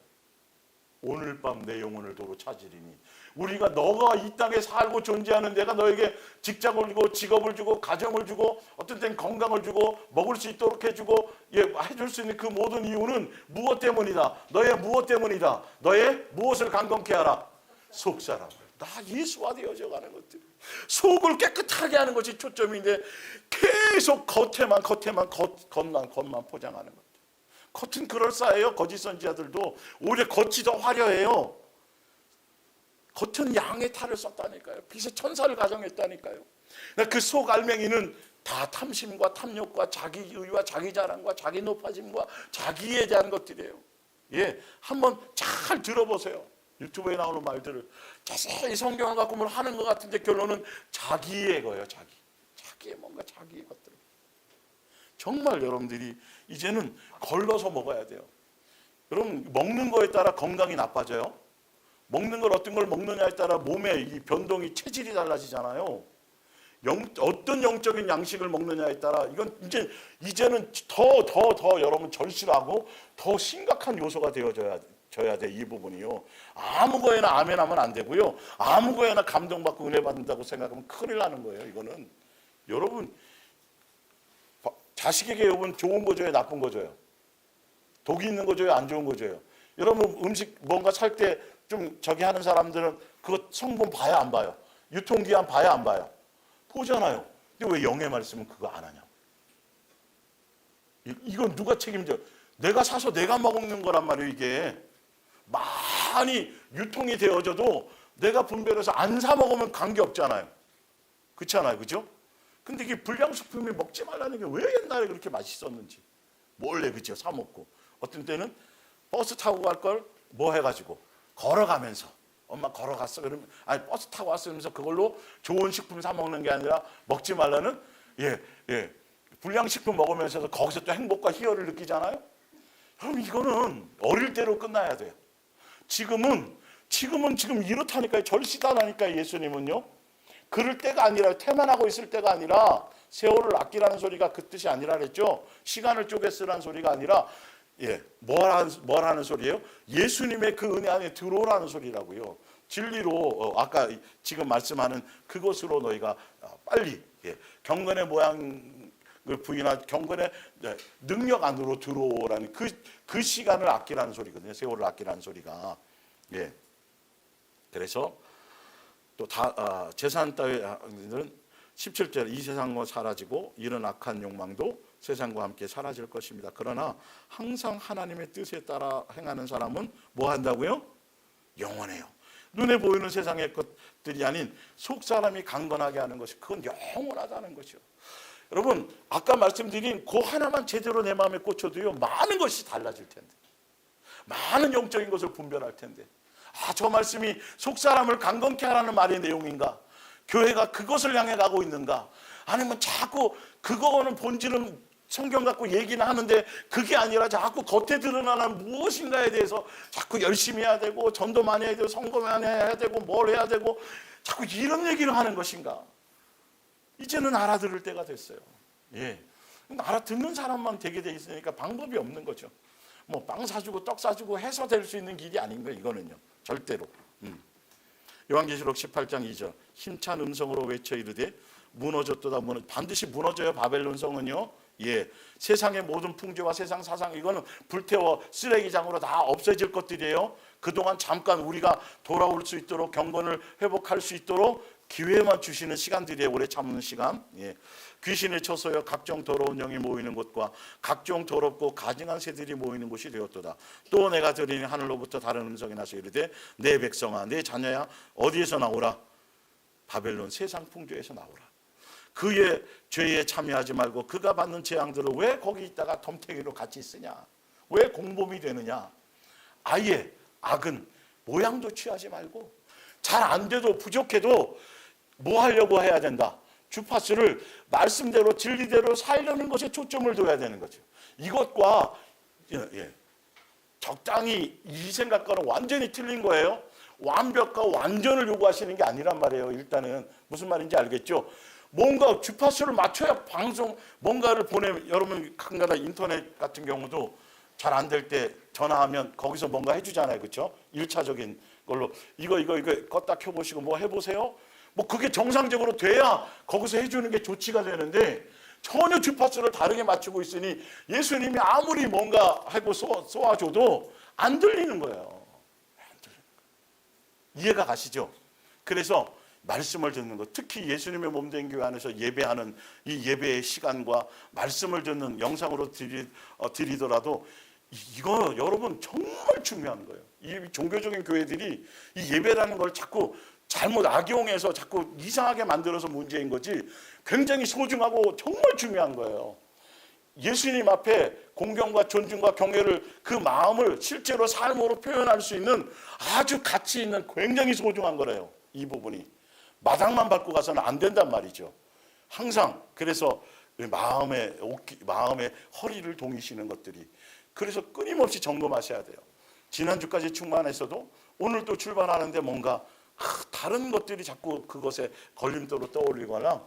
오늘 밤 내 영혼을 도로 찾으리니. 우리가 너가 이 땅에 살고 존재하는 내가 너에게 직장을 주고 직업을 주고 가정을 주고 어떤 때는 건강을 주고 먹을 수 있도록 해주고 해줄 수 있는 그 모든 이유는 무엇 때문이다? 너의 무엇 때문이다? 너의 무엇을 강건케 하라? 속사람을. 나 예수와 되어져가는 것들. 속을 깨끗하게 하는 것이 초점인데 계속 겉만 포장하는 것들. 겉은 그럴싸해요. 거짓 선지자들도. 오히려 겉이 더 화려해요. 겉은 양의 탈을 썼다니까요. 빛의 천사를 가정했다니까요. 그 속 알맹이는 다 탐심과 탐욕과 자기의와 자기 자랑과 자기 높아짐과 자기에 대한 것들이에요. 예, 한번 잘 들어보세요. 유튜브에 나오는 말들을 자세히 성경을 갖고 뭘 하는 것 같은데 결론은 자기의 거예요. 자기의 뭔가 자기의 것들. 정말 여러분들이 이제는 걸러서 먹어야 돼요. 여러분 먹는 거에 따라 건강이 나빠져요. 먹는 걸 어떤 걸 먹느냐에 따라 몸의 이 변동이 체질이 달라지잖아요. 어떤 영적인 양식을 먹느냐에 따라 이건 이제는 더 여러분 절실하고 더 심각한 요소가 되어져야 돼. 이 부분이요. 아무 거에나 아멘 하면 안 되고요. 아무 거에나 감동받고 은혜 받는다고 생각하면 큰일 나는 거예요. 이거는 여러분 자식에게 여러분 좋은 거 줘요, 나쁜 거 줘요? 독이 있는 거 줘요, 안 좋은 거 줘요? 여러분 음식 뭔가 살 때 좀 저기 하는 사람들은 그거 성분 봐야 안 봐요? 유통기한 봐야 안 봐요? 보잖아요. 근데 왜 영의 말씀은 그거 안 하냐? 이건 누가 책임져? 내가 사서 내가 먹는 거란 말이에요. 이게 많이 유통이 되어져도 내가 분별해서 안 사 먹으면 관계없잖아요. 그렇잖아요. 그죠? 근데 이게 불량식품이 먹지 말라는 게 왜 옛날에 그렇게 맛있었는지 몰래 그죠? 사 먹고 어떤 때는 버스 타고 갈 걸 뭐 해가지고 걸어가면서 엄마 걸어갔어 그러면 아니 버스 타고 왔어 그러면서 그걸로 좋은 식품 사 먹는 게 아니라 먹지 말라는 불량식품 먹으면서 거기서 또 행복과 희열을 느끼잖아요. 그럼 이거는 어릴 때로 끝나야 돼요. 지금은 지금 이렇다니까요. 절실하다니까요. 예수님은요. 그럴 때가 아니라, 태만하고 있을 때가 아니라, 세월을 아끼라는 소리가 그 뜻이 아니라 그랬죠. 시간을 쪼개 쓰라는 소리가 아니라, 뭘 하는 소리예요? 예수님의 그 은혜 안에 들어오라는 소리라고요. 진리로 아까 지금 말씀하는 그것으로 너희가 빨리 경건의 모양을 부인한 경건의 능력 안으로 들어오라는 그 시간을 아끼라는 소리거든요. 세월을 아끼라는 소리가. 그래서 또 재산 따위는 17절 이 세상과 사라지고 이런 악한 욕망도 세상과 함께 사라질 것입니다. 그러나 항상 하나님의 뜻에 따라 행하는 사람은 뭐 한다고요? 영원해요. 눈에 보이는 세상의 것들이 아닌 속 사람이 강건하게 하는 것이, 그건 영원하다는 것이요. 여러분, 아까 말씀드린 그 하나만 제대로 내 마음에 꽂혀도요, 많은 것이 달라질 텐데, 많은 영적인 것을 분별할 텐데, 저 말씀이 속 사람을 강건케 하라는 말의 내용인가? 교회가 그것을 향해 가고 있는가? 아니면 자꾸 그거는 본질은 성경 갖고 얘기는 하는데 그게 아니라 자꾸 겉에 드러나는 무엇인가에 대해서 자꾸 열심히 해야 되고, 전도 많이 해야 되고, 선거 많이 해야 되고, 뭘 해야 되고, 자꾸 이런 얘기를 하는 것인가? 이제는 알아들을 때가 됐어요. 알아듣는 사람만 되게 돼 있으니까 방법이 없는 거죠. 뭐 빵 사주고 떡 사주고 해서 될 수 있는 길이 아닌 거예요. 이거는요, 절대로. 요한계시록 18장 2절 힘찬 음성으로 외쳐 이르되 무너졌도다. 반드시 무너져요. 바벨론 성은요. 세상의 모든 풍조와 세상 사상, 이거는 불태워 쓰레기장으로 다 없어질 것들이에요. 그동안 잠깐 우리가 돌아올 수 있도록, 경건을 회복할 수 있도록 기회만 주시는 시간들이에요. 오래 참는 시간. 귀신의 처소여 각종 더러운 영이 모이는 곳과 각종 더럽고 가증한 새들이 모이는 곳이 되었도다. 또 내가 들으니 하늘로부터 다른 음성이 나서 이르되 내 백성아, 내 자녀야, 어디에서 나오라? 바벨론 세상 풍조에서 나오라. 그의 죄에 참여하지 말고 그가 받는 재앙들을 왜 거기 있다가 덤태기로 같이 쓰냐? 왜 공범이 되느냐? 아예 악은 모양도 취하지 말고, 잘 안 돼도 부족해도 뭐 하려고 해야 된다? 주파수를 말씀대로 진리대로 살려는 것에 초점을 둬야 되는 거죠. 이것과 적당히 이 생각과는 완전히 틀린 거예요. 완벽과 완전을 요구하시는 게 아니란 말이에요. 일단은 무슨 말인지 알겠죠? 뭔가 주파수를 맞춰야 방송 뭔가를 여러분 간간다 인터넷 같은 경우도 잘 안 될 때 전화하면 거기서 뭔가 해주잖아요. 그렇죠? 1차적인 걸로 이거 껐다 켜보시고 뭐 해보세요. 뭐 그게 정상적으로 돼야 거기서 해주는 게 조치가 되는데, 전혀 주파수를 다르게 맞추고 있으니 예수님이 아무리 뭔가 하고 쏘아줘도 안 들리는 거예요. 안 들리는 거예요. 이해가 가시죠? 그래서 말씀을 듣는 것, 특히 예수님의 몸된 교회 안에서 예배하는 이 예배의 시간과 말씀을 듣는 영상으로 드리더라도 이거 여러분 정말 중요한 거예요. 이 종교적인 교회들이 이 예배라는 걸 자꾸 잘못 악용해서 자꾸 이상하게 만들어서 문제인 거지, 굉장히 소중하고 정말 중요한 거예요. 예수님 앞에 공경과 존중과 경외를, 그 마음을 실제로 삶으로 표현할 수 있는 아주 가치 있는 굉장히 소중한 거래요. 이 부분이 마당만 밟고 가서는 안 된단 말이죠. 항상 그래서 마음의 허리를 동이시는 것들이, 그래서 끊임없이 점검하셔야 돼요. 지난주까지 충만했어도 오늘 또 출발하는데 뭔가 다른 것들이 자꾸 그것에 걸림돌로 떠올리거나,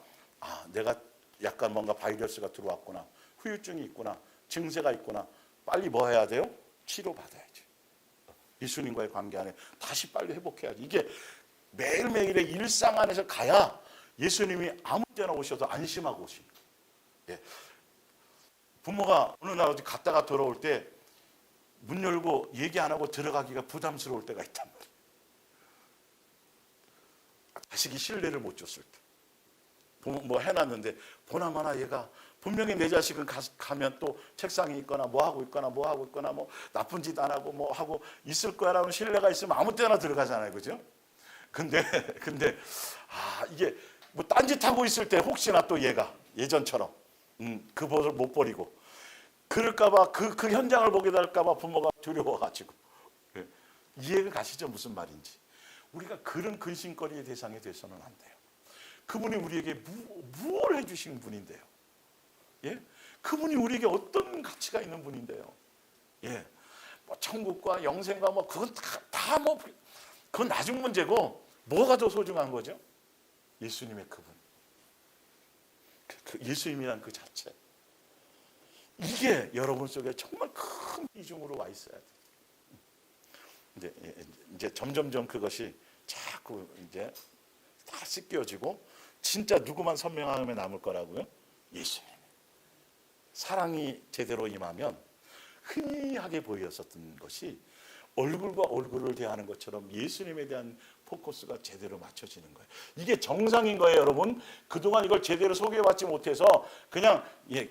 내가 약간 뭔가 바이러스가 들어왔구나, 후유증이 있구나, 증세가 있구나, 빨리 뭐 해야 돼요? 치료받아야지. 예수님과의 관계 안에 다시 빨리 회복해야지. 이게 매일매일의 일상 안에서 가야 예수님이 아무 때나 오셔도 안심하고 오십니다. 부모가 어느 날 어디 갔다가 돌아올 때 문 열고 얘기 안 하고 들어가기가 부담스러울 때가 있단 말이에요. 자식이 신뢰를 못 줬을 때, 뭐 해놨는데 보나마나 얘가 분명히 내 자식은 가면 또 책상에 있거나 뭐 하고 있거나 뭐 나쁜 짓 안 하고 뭐 하고 있을 거라는 신뢰가 있으면 아무 때나 들어가잖아요, 그죠? 근데 이게 뭐 딴짓하고 있을 때 혹시나 또 얘가 예전처럼 그 버릇을 못 버리고 그럴까봐, 그 현장을 보게 될까봐 부모가 두려워가지고. 이해가 가시죠? 무슨 말인지. 우리가 그런 근심거리의 대상이 돼서는 안 돼요. 그분이 우리에게 무엇을 해주신 분인데요. 그분이 우리에게 어떤 가치가 있는 분인데요. 뭐 천국과 영생과 뭐 그건 다 그건 나중 문제고, 뭐가 더 소중한 거죠? 예수님의 그분, 예수님이란 그 자체, 이게 여러분 속에 정말 큰 비중으로 와 있어야 돼. 이제 점점점 그것이 자꾸 이제 다 씻겨지고, 진짜 누구만 선명함에 남을 거라고요? 예수님. 사랑이 제대로 임하면 흔히하게 보였었던 것이 얼굴과 얼굴을 대하는 것처럼 예수님에 대한 포커스가 제대로 맞춰지는 거예요. 이게 정상인 거예요, 여러분. 그동안 이걸 제대로 소개해받지 못해서 그냥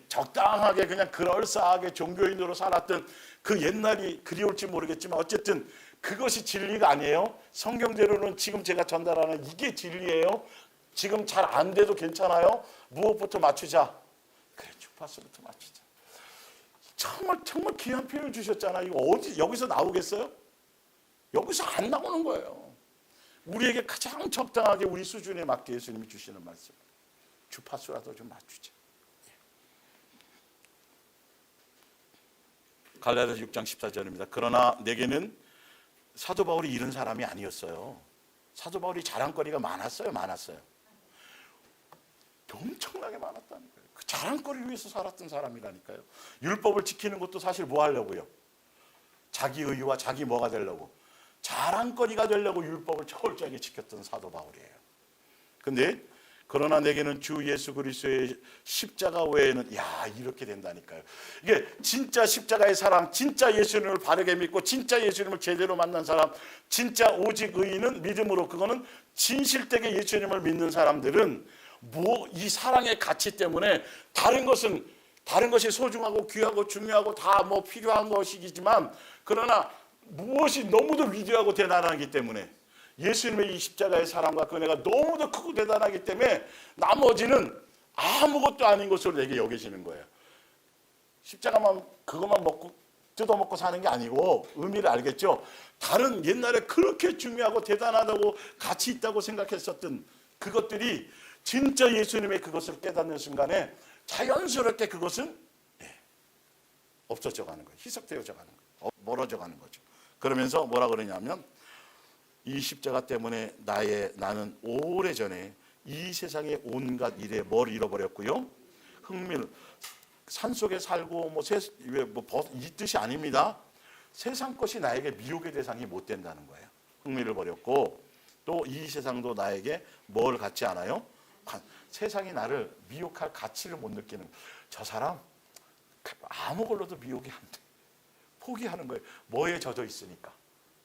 적당하게 그냥 그럴싸하게 종교인으로 살았던 그 옛날이 그리울지 모르겠지만 어쨌든 그것이 진리가 아니에요. 성경대로는 지금 제가 전달하는 이게 진리예요. 지금 잘 안 돼도 괜찮아요. 무엇부터 맞추자? 그래, 주파수부터 맞추자. 정말 귀한 표현 주셨잖아. 이거 어디 여기서 나오겠어요? 여기서 안 나오는 거예요. 우리에게 가장 적당하게 우리 수준에 맞게 예수님이 주시는 말씀. 주파수라도 좀 맞추자. 갈라디아서 6장 14절입니다. 그러나 내게는 사도 바울이 이런 사람이 아니었어요. 사도 바울이 자랑거리가 많았어요. 엄청나게 많았다는 거예요. 그 자랑거리를 위해서 살았던 사람이라니까요. 율법을 지키는 것도 사실 뭐 하려고요? 자기 의와 자기 뭐가 되려고? 자랑거리가 되려고 율법을 철저하게 지켰던 사도 바울이에요. 근데 그러나 내게는 주 예수 그리스도의 십자가 외에는, 이렇게 된다니까요. 이게 진짜 십자가의 사랑, 진짜 예수님을 바르게 믿고 진짜 예수님을 제대로 만난 사람, 진짜 오직 의인은 믿음으로, 그거는 진실되게 예수님을 믿는 사람들은 이 사랑의 가치 때문에 다른 것이 소중하고 귀하고 중요하고 다 필요한 것이지만, 그러나 무엇이 너무도 위대하고 대단하기 때문에, 예수님의 이 십자가의 사랑과 그 은혜가 너무도 크고 대단하기 때문에 나머지는 아무것도 아닌 것으로 내게 여겨지는 거예요. 십자가만 그것만 뜯어먹고 사는 게 아니고, 의미를 알겠죠? 다른 옛날에 그렇게 중요하고 대단하다고 가치 있다고 생각했었던 그것들이 진짜 예수님의 그것을 깨닫는 순간에 자연스럽게 그것은 없어져 가는 거예요. 희석되어져 가는 거예요. 멀어져 가는 거죠. 그러면서 뭐라 그러냐면, 이 십자가 때문에 나는 오래전에 이 세상의 온갖 일에 뭘 잃어버렸고요. 산속에 살고 이 뜻이 아닙니다. 세상 것이 나에게 미혹의 대상이 못 된다는 거예요. 흥미를 버렸고, 또 이 세상도 나에게 뭘 갖지 않아요? 세상이 나를 미혹할 가치를 못 느끼는, 저 사람 아무 걸로도 미혹이 안 돼. 포기하는 거예요. 뭐에 젖어 있으니까?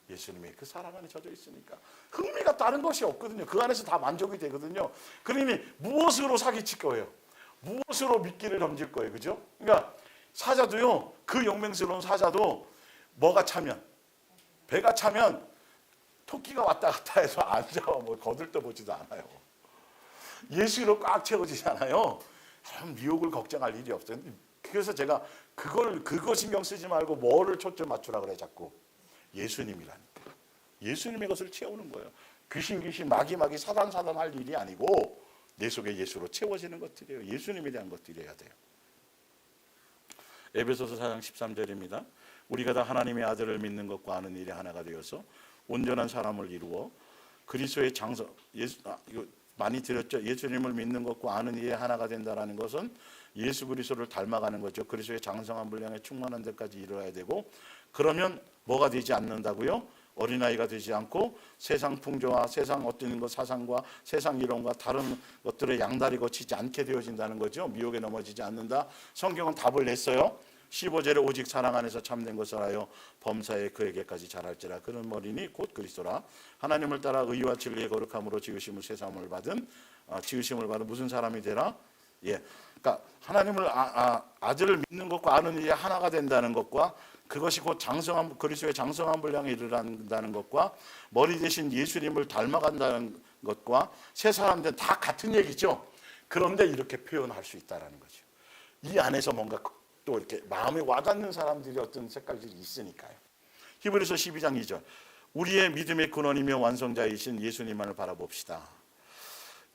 예수님의 그 사랑 안에 젖어 있으니까 흥미가 다른 것이 없거든요. 그 안에서 다 만족이 되거든요. 그러니 무엇으로 사기칠 거예요? 무엇으로 미끼를 던질 거예요? 그죠? 그러니까 사자도요, 그 용맹스러운 사자도 배가 차면 토끼가 왔다 갔다 해서 안 잡아 거들떠보지도 않아요. 예수로 꽉 채워지잖아요. 미혹을 걱정할 일이 없어요. 그래서 제가 그거 신경 쓰지 말고 뭐를 초점 맞추라 그래 자꾸. 예수님이라니까. 예수님의 것을 채우는 거예요. 귀신 마귀 사단 할 일이 아니고 내 속에 예수로 채워지는 것들이에요. 예수님에 대한 것들이어야 돼요. 에베소서 4장 13절입니다. 우리가 다 하나님의 아들을 믿는 것과 아는 일에 하나가 되어서 온전한 사람을 이루어 그리스도의 장성, 이거 많이 들었죠? 예수님을 믿는 것과 아는 일에 하나가 된다는 것은 예수 그리스도를 닮아가는 거죠. 그리스도의 장성한 분량에 충만한 데까지 이르러야 되고, 그러면 뭐가 되지 않는다고요? 어린아이가 되지 않고 세상 풍조와 세상 어떤 것 사상과 세상 이론과 다른 것들의 양다리 거치지 않게 되어진다는 거죠. 미혹에 넘어지지 않는다. 성경은 답을 냈어요. 15절에 오직 사랑 안에서 참된 것을 하여 범사에 그에게까지 자랄지라. 그런 머리니 곧 그리스도라. 하나님을 따라 의와 진리의 거룩함으로 지으심을 받은 무슨 사람이 되라? 그러니까 하나님을 아들을 믿는 것과 아는 일이 하나가 된다는 것과, 그것이 곧 그리스도의 장성한 분량에 이르는다는 것과, 머리 대신 예수님을 닮아간다는 것과, 새 사람들은 다 같은 얘기죠. 그런데 이렇게 표현할 수 있다는 거죠. 이 안에서 뭔가 또 이렇게 마음에 와닿는 사람들이 어떤 색깔들이 있으니까요. 히브리서 12장 2절. 우리의 믿음의 근원이며 완성자이신 예수님만을 바라봅시다.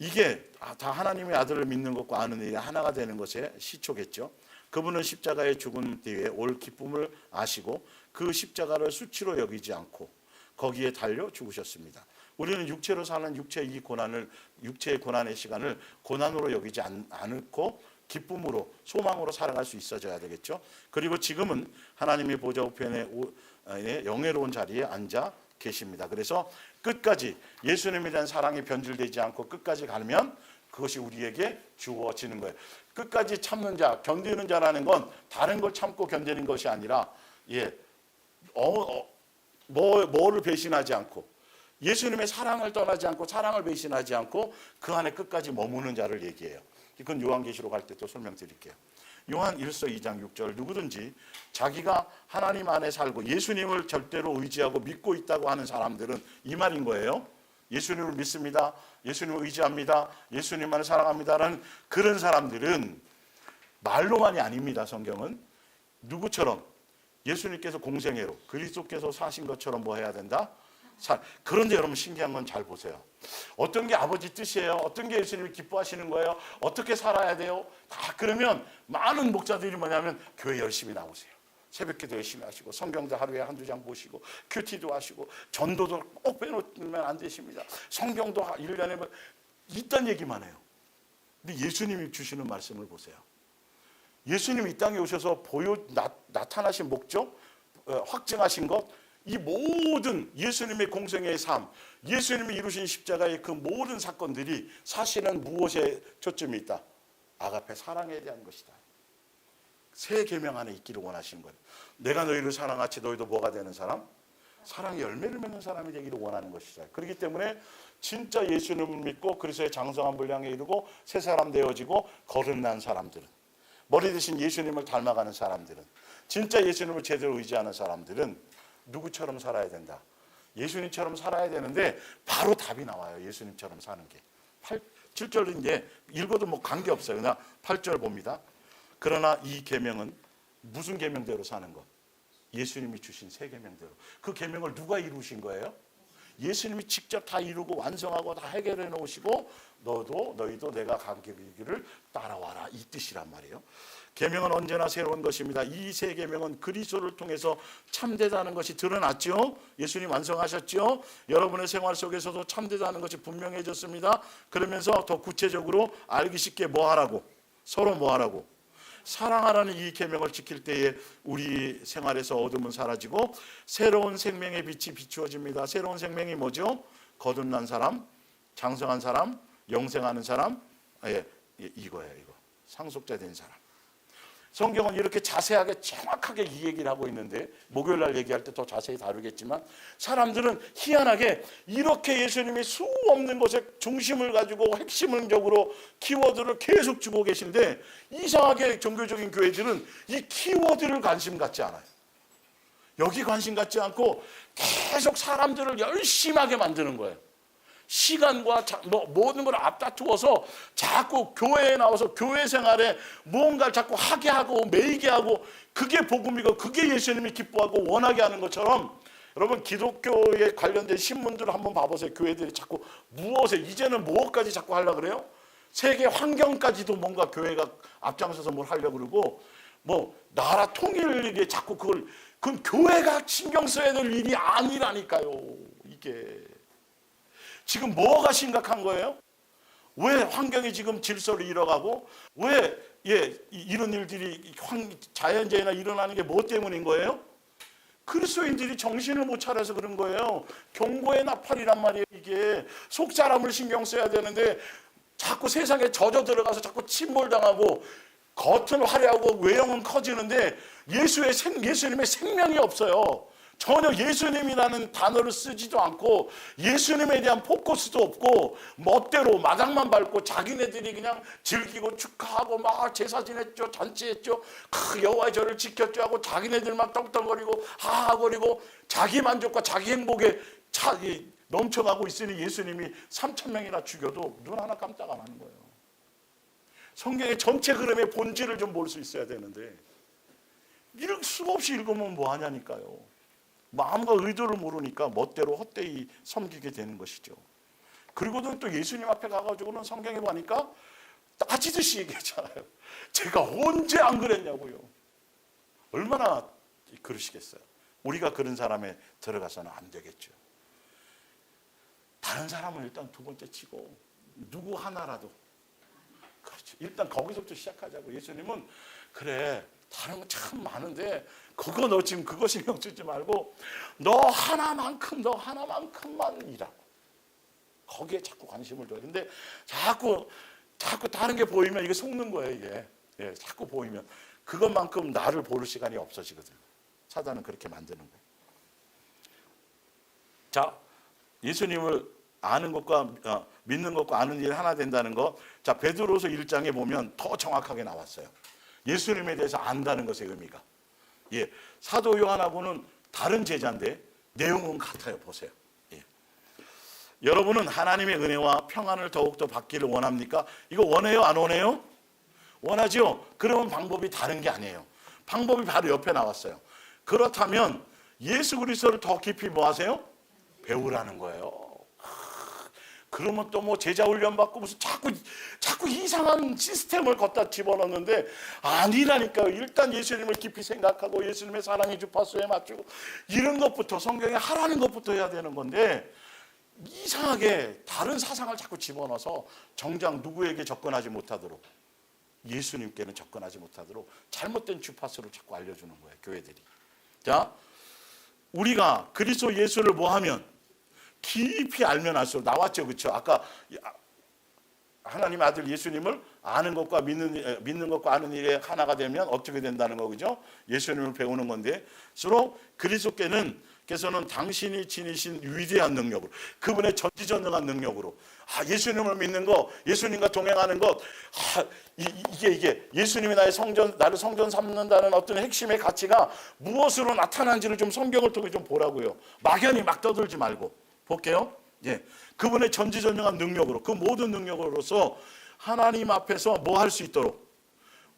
이게 다 하나님의 아들을 믿는 것과 아는 일이 하나가 되는 것의 시초겠죠. 그분은 십자가의 죽은 뒤에 올 기쁨을 아시고 그 십자가를 수치로 여기지 않고 거기에 달려 죽으셨습니다. 우리는 육체로 사는 육체의 고난을, 육체의 고난의 시간을 고난으로 여기지 않고 기쁨으로, 소망으로 살아갈 수 있어져야 되겠죠. 그리고 지금은 하나님의 보좌 우편에 영예로운 자리에 앉아 계십니다. 그래서 끝까지 예수님에 대한 사랑이 변질되지 않고 끝까지 가면 그것이 우리에게 주어지는 거예요. 끝까지 참는 자, 견디는 자라는 건 다른 걸 참고 견디는 것이 아니라, 뭐를 배신하지 않고, 예수님의 사랑을 떠나지 않고, 사랑을 배신하지 않고 그 안에 끝까지 머무는 자를 얘기해요. 그건 요한계시록 할 때 또 설명드릴게요. 요한 1서 2장 6절, 누구든지 자기가 하나님 안에 살고 예수님을 절대로 의지하고 믿고 있다고 하는 사람들은, 이 말인 거예요. 예수님을 믿습니다, 예수님을 의지합니다, 예수님만을 사랑합니다라는 그런 사람들은 말로만이 아닙니다. 성경은 누구처럼, 예수님께서 공생애로 그리스도께서 사신 것처럼 뭐 해야 된다? 그런데 여러분 신기한 건 잘 보세요. 어떤 게 아버지 뜻이에요? 어떤 게 예수님이 기뻐하시는 거예요? 어떻게 살아야 돼요? 다 그러면 많은 목사들이 뭐냐면 교회 열심히 나오세요. 새벽기도 열심히 하시고, 성경도 하루에 한두 장 보시고, 큐티도 하시고, 전도도 꼭 빼놓으면 안 되십니다. 성경도 1년에 뭐 이딴 얘기만 해요. 근데 예수님이 주시는 말씀을 보세요. 예수님이 이 땅에 오셔서 나타나신 목적, 확증하신 것, 이 모든 예수님의 공생애의 삶, 예수님이 이루신 십자가의 그 모든 사건들이 사실은 무엇에 초점이 있다? 아가페, 사랑에 대한 것이다. 새 계명 안에 있기를 원하시는 거예요. 내가 너희를 사랑하지 너희도 뭐가 되는 사람? 사랑의 열매를 맺는 사람이 되기를 원하는 것이다. 그렇기 때문에 진짜 예수님을 믿고 그리스도의 장성한 분량에 이르고 새 사람 되어지고 거듭난 사람들은, 머리 대신 예수님을 닮아가는 사람들은, 진짜 예수님을 제대로 의지하는 사람들은 누구처럼 살아야 된다? 예수님처럼 살아야 되는데 바로 답이 나와요. 예수님처럼 사는 게. 7절은 이제 읽어도 뭐 관계없어요. 그냥 8절 봅니다. 그러나 이 계명은 무슨 계명대로 사는 것? 예수님이 주신 새 계명대로. 그 계명을 누가 이루신 거예요? 예수님이 직접 다 이루고 완성하고 다 해결해 놓으시고, 너희도 내가 가르치는 길을 따라와라, 이 뜻이란 말이에요. 계명은 언제나 새로운 것입니다. 이 새 계명은 그리스도를 통해서 참되다는 것이 드러났죠. 예수님 완성하셨죠. 여러분의 생활 속에서도 참되다는 것이 분명해졌습니다. 그러면서 더 구체적으로 알기 쉽게 뭐 하라고? 서로 뭐 하라고? 사랑하라는 이 계명을 지킬 때에 우리 생활에서 어둠은 사라지고 새로운 생명의 빛이 비추어집니다. 새로운 생명이 뭐죠? 거듭난 사람, 장성한 사람, 영생하는 사람, 이거예요. 이거 상속자 된 사람. 성경은 이렇게 자세하게 정확하게 이 얘기를 하고 있는데, 목요일 날 얘기할 때 더 자세히 다루겠지만, 사람들은 희한하게 이렇게 예수님이 수 없는 것에 중심을 가지고 핵심적으로 키워드를 계속 주고 계신데, 이상하게 종교적인 교회들은 이 키워드를 관심 갖지 않아요. 여기 관심 갖지 않고 계속 사람들을 열심하게 만드는 거예요. 시간과 모든 걸 앞다투어서 자꾸 교회에 나와서 교회 생활에 무언가를 자꾸 하게 하고 매이게 하고, 그게 복음이고 그게 예수님이 기뻐하고 원하게 하는 것처럼, 여러분 기독교에 관련된 신문들을 한번 봐보세요. 교회들이 자꾸 무엇에, 이제는 무엇까지 자꾸 하려고 그래요? 세계 환경까지도 뭔가 교회가 앞장서서 뭘 하려고 그러고, 뭐 나라 통일에 자꾸 그건 교회가 신경 써야 될 일이 아니라니까요. 이게 지금 뭐가 심각한 거예요? 왜 환경이 지금 질서를 잃어가고, 왜 이런 일들이 자연재해나 일어나는 게 뭐 때문인 거예요? 그리스도인들이 정신을 못 차려서 그런 거예요. 경고의 나팔이란 말이에요. 이게 속사람을 신경 써야 되는데 자꾸 세상에 젖어 들어가서 자꾸 침몰당하고, 겉은 화려하고 외형은 커지는데 예수님의 생명이 없어요. 전혀 예수님이라는 단어를 쓰지도 않고, 예수님에 대한 포커스도 없고, 멋대로 마당만 밟고 자기네들이 그냥 즐기고 축하하고 막 제사 지냈죠, 잔치했죠, 여호와의 절을 지켰죠 하고 자기네들만 떵떵거리고 하하거리고 자기 만족과 자기 행복에 넘쳐가고 있으니 예수님이 3,000명이나 죽여도 눈 하나 깜짝 안 하는 거예요. 성경의 전체 흐름의 본질을 좀 볼 수 있어야 되는데, 이렇게 수없이 읽으면 뭐 하냐니까요. 마음과 의도를 모르니까 멋대로 헛되이 섬기게 되는 것이죠. 그리고는 또 예수님 앞에 가가지고는 성경에 보니까 따지듯이 얘기하잖아요. 제가 언제 안 그랬냐고요. 얼마나 그러시겠어요. 우리가 그런 사람에 들어가서는 안 되겠죠. 다른 사람은 일단 두 번째 치고 누구 하나라도, 그렇죠, 일단 거기서부터 시작하자고. 예수님은 그래 다른 거 참 많은데 그거 너 지금 그거 신경 쓰지 말고 너 하나만큼만 일하고 거기에 자꾸 관심을 둬요. 근데 자꾸 다른 게 보이면 이게 속는 거예요. 이게 자꾸 보이면 그것만큼 나를 볼 시간이 없어지거든요. 사단은 그렇게 만드는 거예요. 자, 예수님을 아는 것과 믿는 것과 아는 일이 하나 된다는 것. 자, 베드로서 1장에 보면 더 정확하게 나왔어요. 예수님에 대해서 안다는 것의 의미가. 사도 요한하고는 다른 제자인데 내용은 같아요. 보세요. 여러분은 하나님의 은혜와 평안을 더욱더 받기를 원합니까? 이거 원해요? 안 원해요? 원하죠? 그러면 방법이 다른 게 아니에요. 방법이 바로 옆에 나왔어요. 그렇다면 예수 그리스도를 더 깊이 뭐 하세요? 배우라는 거예요. 그러면 또 뭐 제자 훈련 받고 무슨 자꾸 이상한 시스템을 걷다 집어넣는데 아니라니까요. 일단 예수님을 깊이 생각하고 예수님의 사랑의 주파수에 맞추고 이런 것부터 성경에 하라는 것부터 해야 되는 건데 이상하게 다른 사상을 자꾸 집어넣어서 정작 누구에게 접근하지 못하도록, 예수님께는 접근하지 못하도록 잘못된 주파수를 자꾸 알려주는 거예요. 교회들이. 자, 우리가 그리스도 예수를 뭐 하면 깊이 알면 알수록 나왔죠. 그렇죠? 아까 하나님 아들 예수님을 아는 것과 믿는 것과 아는 일에 하나가 되면 어떻게 된다는 거죠? 예수님을 배우는 건데 서로 그리스도께서는 당신이 지니신 위대한 능력으로, 그분의 전지전능한 능력으로 예수님을 믿는 것, 예수님과 동행하는 것, 이게 예수님이 나를 성전 삼는다는 어떤 핵심의 가치가 무엇으로 나타난지를 좀 성경을 통해 좀 보라고요. 막연히 막 떠들지 말고 볼게요. 그분의 전지전능한 능력으로, 그 모든 능력으로서 하나님 앞에서 뭐 할 수 있도록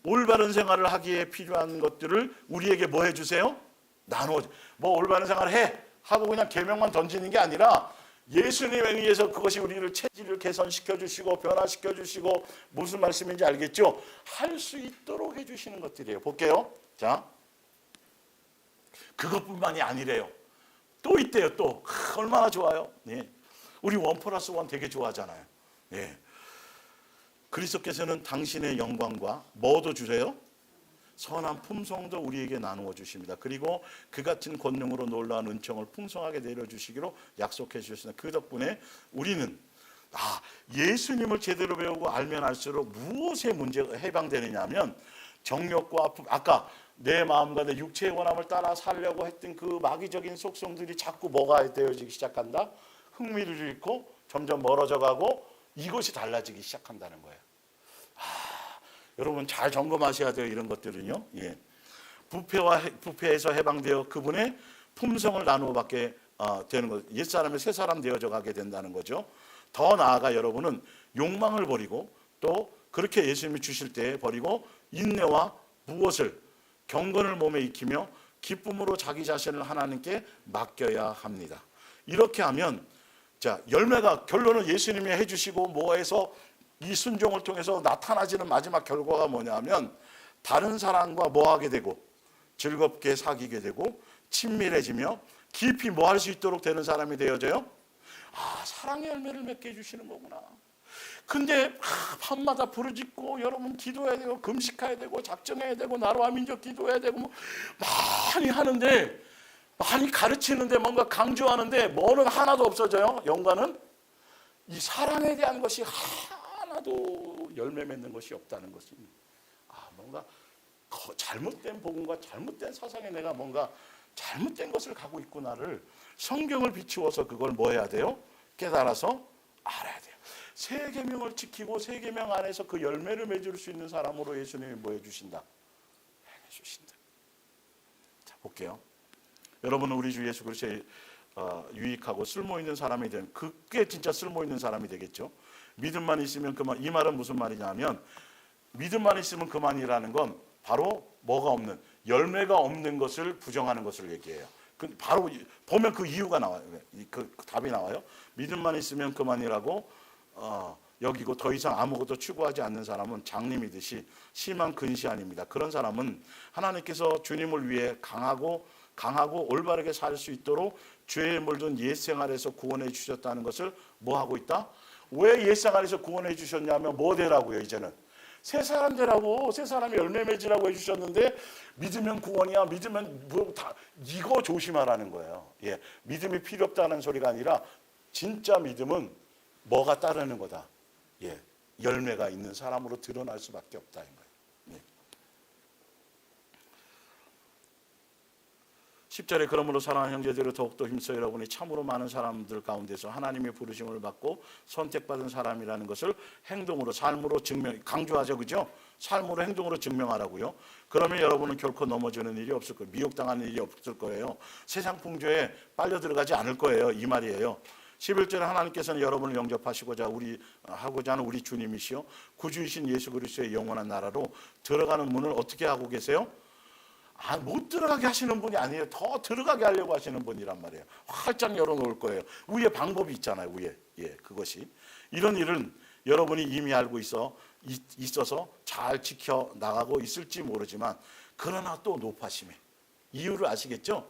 올바른 생활을 하기에 필요한 것들을 우리에게 뭐 해주세요? 나누어. 뭐 올바른 생활을 해 하고 그냥 계명만 던지는 게 아니라 예수님에 의해서 그것이 우리를 체질을 개선시켜 주시고 변화시켜 주시고, 무슨 말씀인지 알겠죠? 할 수 있도록 해주시는 것들이에요. 볼게요. 자, 그것뿐만이 아니래요. 또 있대요. 또 얼마나 좋아요. 우리 1+1 되게 좋아하잖아요. 그리스도께서는 당신의 영광과 뭐도 주세요? 선한 품성도 우리에게 나누어 주십니다. 그리고 그 같은 권능으로 놀라운 은총을 풍성하게 내려주시기로 약속해 주셨습니다. 그 덕분에 우리는 예수님을 제대로 배우고 알면 알수록 무엇에 문제가 해방되느냐 하면 정욕과 아픔, 아까 내 마음과 내 육체의 원함을 따라 살려고 했던 그 마귀적인 속성들이 자꾸 뭐가 되어지기 시작한다? 흥미를 잃고 점점 멀어져 가고 이것이 달라지기 시작한다는 거예요. 여러분 잘 점검하셔야 돼요. 이런 것들은요. 부패에서 해방되어 그분의 품성을 나누어 받게 되는 것. 옛사람이 새사람 되어져 가게 된다는 거죠. 더 나아가 여러분은 욕망을 버리고 또 그렇게 예수님이 주실 때 버리고 인내와 무엇을 경건을 몸에 익히며 기쁨으로 자기 자신을 하나님께 맡겨야 합니다. 이렇게 하면 자, 열매가 결론은 예수님이 해주시고 뭐해서 이 순종을 통해서 나타나지는 마지막 결과가 뭐냐면 다른 사람과 뭐하게 되고 즐겁게 사귀게 되고 친밀해지며 깊이 뭐 할 수 있도록 되는 사람이 되어져요. 사랑의 열매를 맺게 해주시는 거구나. 근데 밤마다 부르짖고 여러분 기도해야 되고 금식해야 되고 작정해야 되고 나라와 민족 기도해야 되고 뭐 많이 하는데, 많이 가르치는데, 뭔가 강조하는데 뭐는 하나도 없어져요. 연관은 이 사랑에 대한 것이 하나도 열매 맺는 것이 없다는 것이 뭔가 잘못된 복음과 잘못된 사상에 내가 뭔가 잘못된 것을 가고 있구나를 성경을 비추어서 그걸 뭐 해야 돼요? 깨달아서 알아야 돼요. 세 계명을 지키고 세 계명 안에서 그 열매를 맺을 수 있는 사람으로 예수님이 뭐 해주신다? 해주신다. 자, 볼게요. 여러분은 우리 주 예수 그리스도의 유익하고 쓸모있는 사람이 되는, 그게 진짜 쓸모있는 사람이 되겠죠. 믿음만 있으면 그만. 이 말은 무슨 말이냐면 믿음만 있으면 그만이라는 건 바로 뭐가 없는, 열매가 없는 것을 부정하는 것을 얘기해요. 바로 보면 그 이유가 나와요. 그 답이 나와요. 믿음만 있으면 그만이라고 여기고 더 이상 아무것도 추구하지 않는 사람은 장님이듯이 심한 근시안입니다. 그런 사람은 하나님께서 주님을 위해 강하고 올바르게 살 수 있도록 죄에 물든 옛생활에서 구원해 주셨다는 것을 뭐 하고 있다? 왜 옛생활에서 구원해 주셨냐면 뭐 되라고요? 이제는 새 사람 되라고, 새 사람이 열매 맺으라고 해주셨는데 믿으면 구원이야, 믿으면 뭐 다, 이거 조심하라는 거예요. 예, 믿음이 필요 없다는 소리가 아니라 진짜 믿음은 뭐가 따르는 거다. 예, 열매가 있는 사람으로 드러날 수밖에 없다는 거예요. 예. 10절에 그러므로 사랑하는 형제들을 더욱더 힘써 여러분이 참으로 많은 사람들 가운데서 하나님의 부르심을 받고 선택받은 사람이라는 것을 행동으로, 삶으로 강조하죠. 그죠? 삶으로, 행동으로 증명하라고요. 그러면 여러분은 결코 넘어지는 일이 없을 거예요. 미혹당하는 일이 없을 거예요. 세상 풍조에 빨려 들어가지 않을 거예요. 이 말이에요. 11절에 하나님께서는 여러분을 영접하시고자 하고자 하는 우리 주님이시요 구주이신 예수 그리스도의 영원한 나라로 들어가는 문을 어떻게 하고 계세요? 못 들어가게 하시는 분이 아니에요. 더 들어가게 하려고 하시는 분이란 말이에요. 활짝 열어놓을 거예요. 위에 방법이 있잖아요. 위에. 예, 그것이. 이런 일은 여러분이 이미 알고 있어서 잘 지켜나가고 있을지 모르지만 그러나 또 높아심에 이유를 아시겠죠?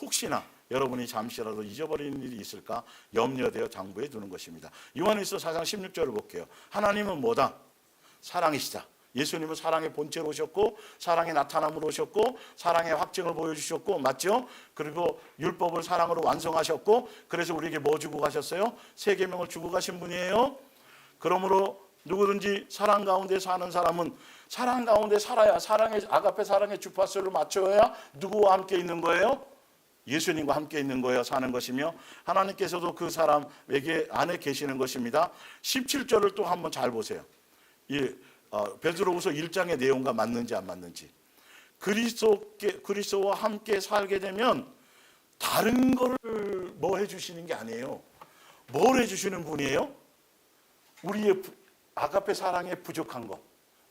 혹시나 여러분이 잠시라도 잊어버리는 일이 있을까 염려되어 장부해 두는 것입니다. 요한일서 4장 16절을 볼게요. 하나님은 뭐다? 사랑이시다. 예수님은 사랑의 본체로 오셨고 사랑의 나타남으로 오셨고 사랑의 확증을 보여주셨고, 맞죠? 그리고 율법을 사랑으로 완성하셨고, 그래서 우리에게 뭐 주고 가셨어요? 새 계명을 주고 가신 분이에요. 그러므로 누구든지 사랑 가운데 사는 사람은 사랑 가운데 살아야, 사랑의 아가페 사랑의 주파수를 맞춰야 누구와 함께 있는 거예요? 예수님과 함께 있는 거예요. 사는 것이며 하나님께서도 그 사람에게 안에 계시는 것입니다. 17절을 또 한번 잘 보세요. 베드로후서 1장의 내용과 맞는지 안 맞는지. 그리스도와 함께 살게 되면 다른 거를 뭐 해주시는 게 아니에요. 뭘 해주시는 분이에요? 우리의 아가페 사랑에 부족한 것,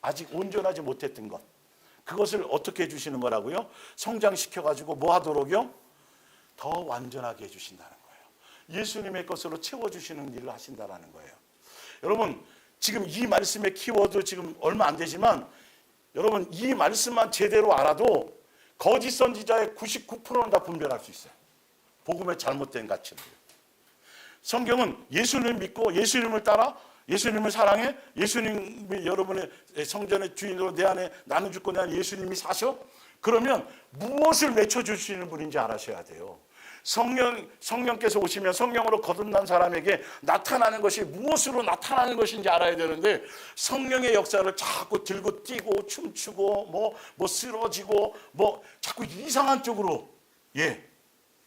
아직 온전하지 못했던 것, 그것을 어떻게 해주시는 거라고요? 성장시켜가지고 뭐 하도록요? 더 완전하게 해주신다는 거예요. 예수님의 것으로 채워주시는 일을 하신다는 거예요. 여러분, 지금 이 말씀의 키워드 지금 얼마 안 되지만 여러분 이 말씀만 제대로 알아도 거짓 선지자의 99%는 다 분별할 수 있어요. 복음의 잘못된 가치를. 성경은 예수님을 믿고 예수님을 따라 예수님을 사랑해, 예수님이 여러분의 성전의 주인으로 내 안에 나는 죽고 내 안에 예수님이 사셔? 그러면 무엇을 맺혀주시는 분인지 알아셔야 돼요. 성령께서 오시면 성령으로 거듭난 사람에게 나타나는 것이 무엇으로 나타나는 것인지 알아야 되는데, 성령의 역사를 자꾸 들고 뛰고 춤추고 뭐 쓰러지고 자꾸 이상한 쪽으로,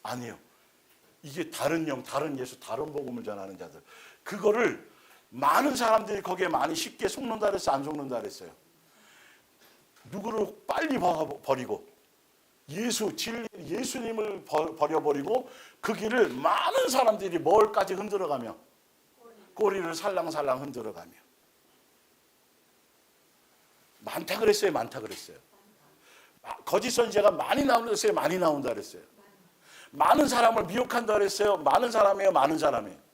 아니에요. 이게 다른 영, 다른 예수, 다른 복음을 전하는 자들, 그거를 많은 사람들이 거기에 많이 쉽게 속는다 그랬어요? 안 속는다 그랬어요? 누구를 빨리 버리고 예수님을 버려버리고 그 길을 많은 사람들이 뭘까지 흔들어가며 꼬리를 살랑살랑 흔들어가며 많다 그랬어요? 많다 그랬어요? 거짓 선지자가 많이 나온다 그랬어요? 많이 나온다 그랬어요? 많은 사람을 미혹한다 그랬어요? 많은 사람이에요? 많은 사람이에요?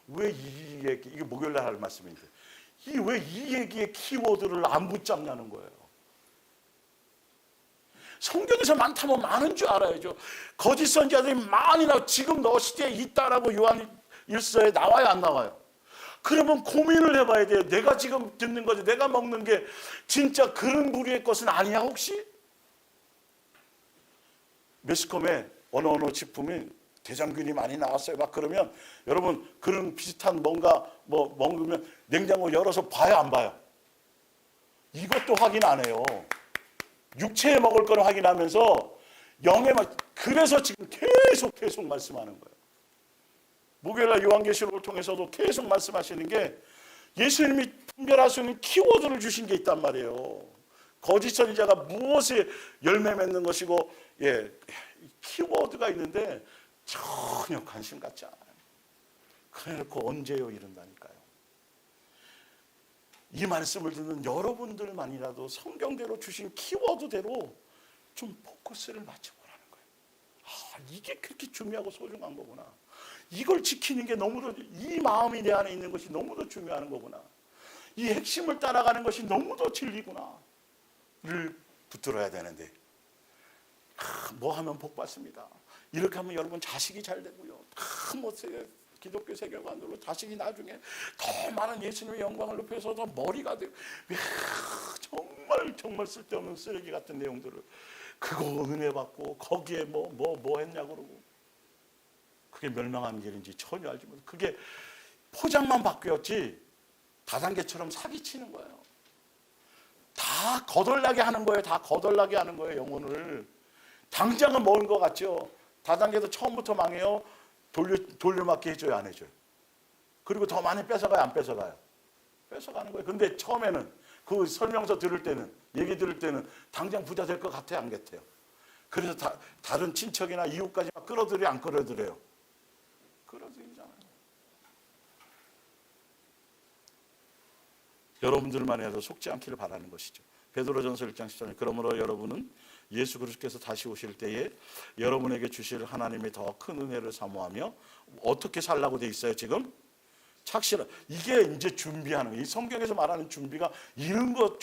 왜 이게 목요일날 할 말씀인데 왜 이 얘기의 키워드를 안 붙잡냐는 거예요. 성경에서 많다면 많은 줄 알아야죠. 거짓 선지자들이 많이 지금 너 시대에 있다라고 요한 1서에 나와요, 안 나와요? 그러면 고민을 해봐야 돼요. 내가 지금 듣는 거지, 내가 먹는 게 진짜 그런 부류의 것은 아니야 혹시? 매스컴에 어느 제품이 대장균이 많이 나왔어요. 막 그러면 여러분 그런 비슷한 뭔가 먹으면 냉장고 열어서 봐요, 안 봐요? 이것도 확인 안 해요. 육체에 먹을 거는 확인하면서 그래서 지금 계속 말씀하는 거예요. 목요일날 요한계시록을 통해서도 계속 말씀하시는 게 예수님이 분별할 수 있는 키워드를 주신 게 있단 말이에요. 거짓 선지자가 무엇에 열매 맺는 것이고, 키워드가 있는데 전혀 관심 갖지 않아요. 그래놓고 언제요 이른다니까요. 이 말씀을 듣는 여러분들만이라도 성경대로 주신 키워드대로 좀 포커스를 맞춰보라는 거예요. 이게 그렇게 중요하고 소중한 거구나. 이걸 지키는 게 너무도, 이 마음이 내 안에 있는 것이 너무도 중요한 거구나. 이 핵심을 따라가는 것이 너무도 진리구나 를 붙들어야 되는데 뭐 하면 복 받습니다. 이렇게 하면 여러분 자식이 잘 되고요. 다뭐 기독교 세계관으로 자식이 나중에 더 많은 예수님의 영광을 높여서 더 머리가 되고, 정말 쓸데없는 쓰레기 같은 내용들을 그거 은혜 받고 거기에 뭐 했냐고 그러고, 그게 멸망하는 길인지 전혀 알지 못해. 그게 포장만 바뀌었지 다단계처럼 사기치는 거예요. 다 거덜나게 하는 거예요. 다 거덜나게 하는 거예요. 영혼을 당장은 먹은 것 같죠. 다단계도 처음부터 망해요. 돌려막기 해줘요, 안 해줘요? 그리고 더 많이 뺏어가요, 안 뺏어가요? 뺏어가는 거예요. 근데 처음에는 그 설명서 들을 때는, 얘기 들을 때는 당장 부자 될 것 같아요, 안 같아요? 그래서 다른 친척이나 이웃까지 막 끌어들여요, 안 끌어들여요? 끌어들이잖아요. 여러분들만 해도 속지 않기를 바라는 것이죠. 베드로전서 1장 10절에 그러므로 여러분은 예수 그리스도께서 다시 오실 때에 여러분에게 주실 하나님의 더 큰 은혜를 사모하며 어떻게 살라고 돼 있어요 지금? 착실한, 이게 이제 준비하는 거예요. 이 성경에서 말하는 준비가 이런 거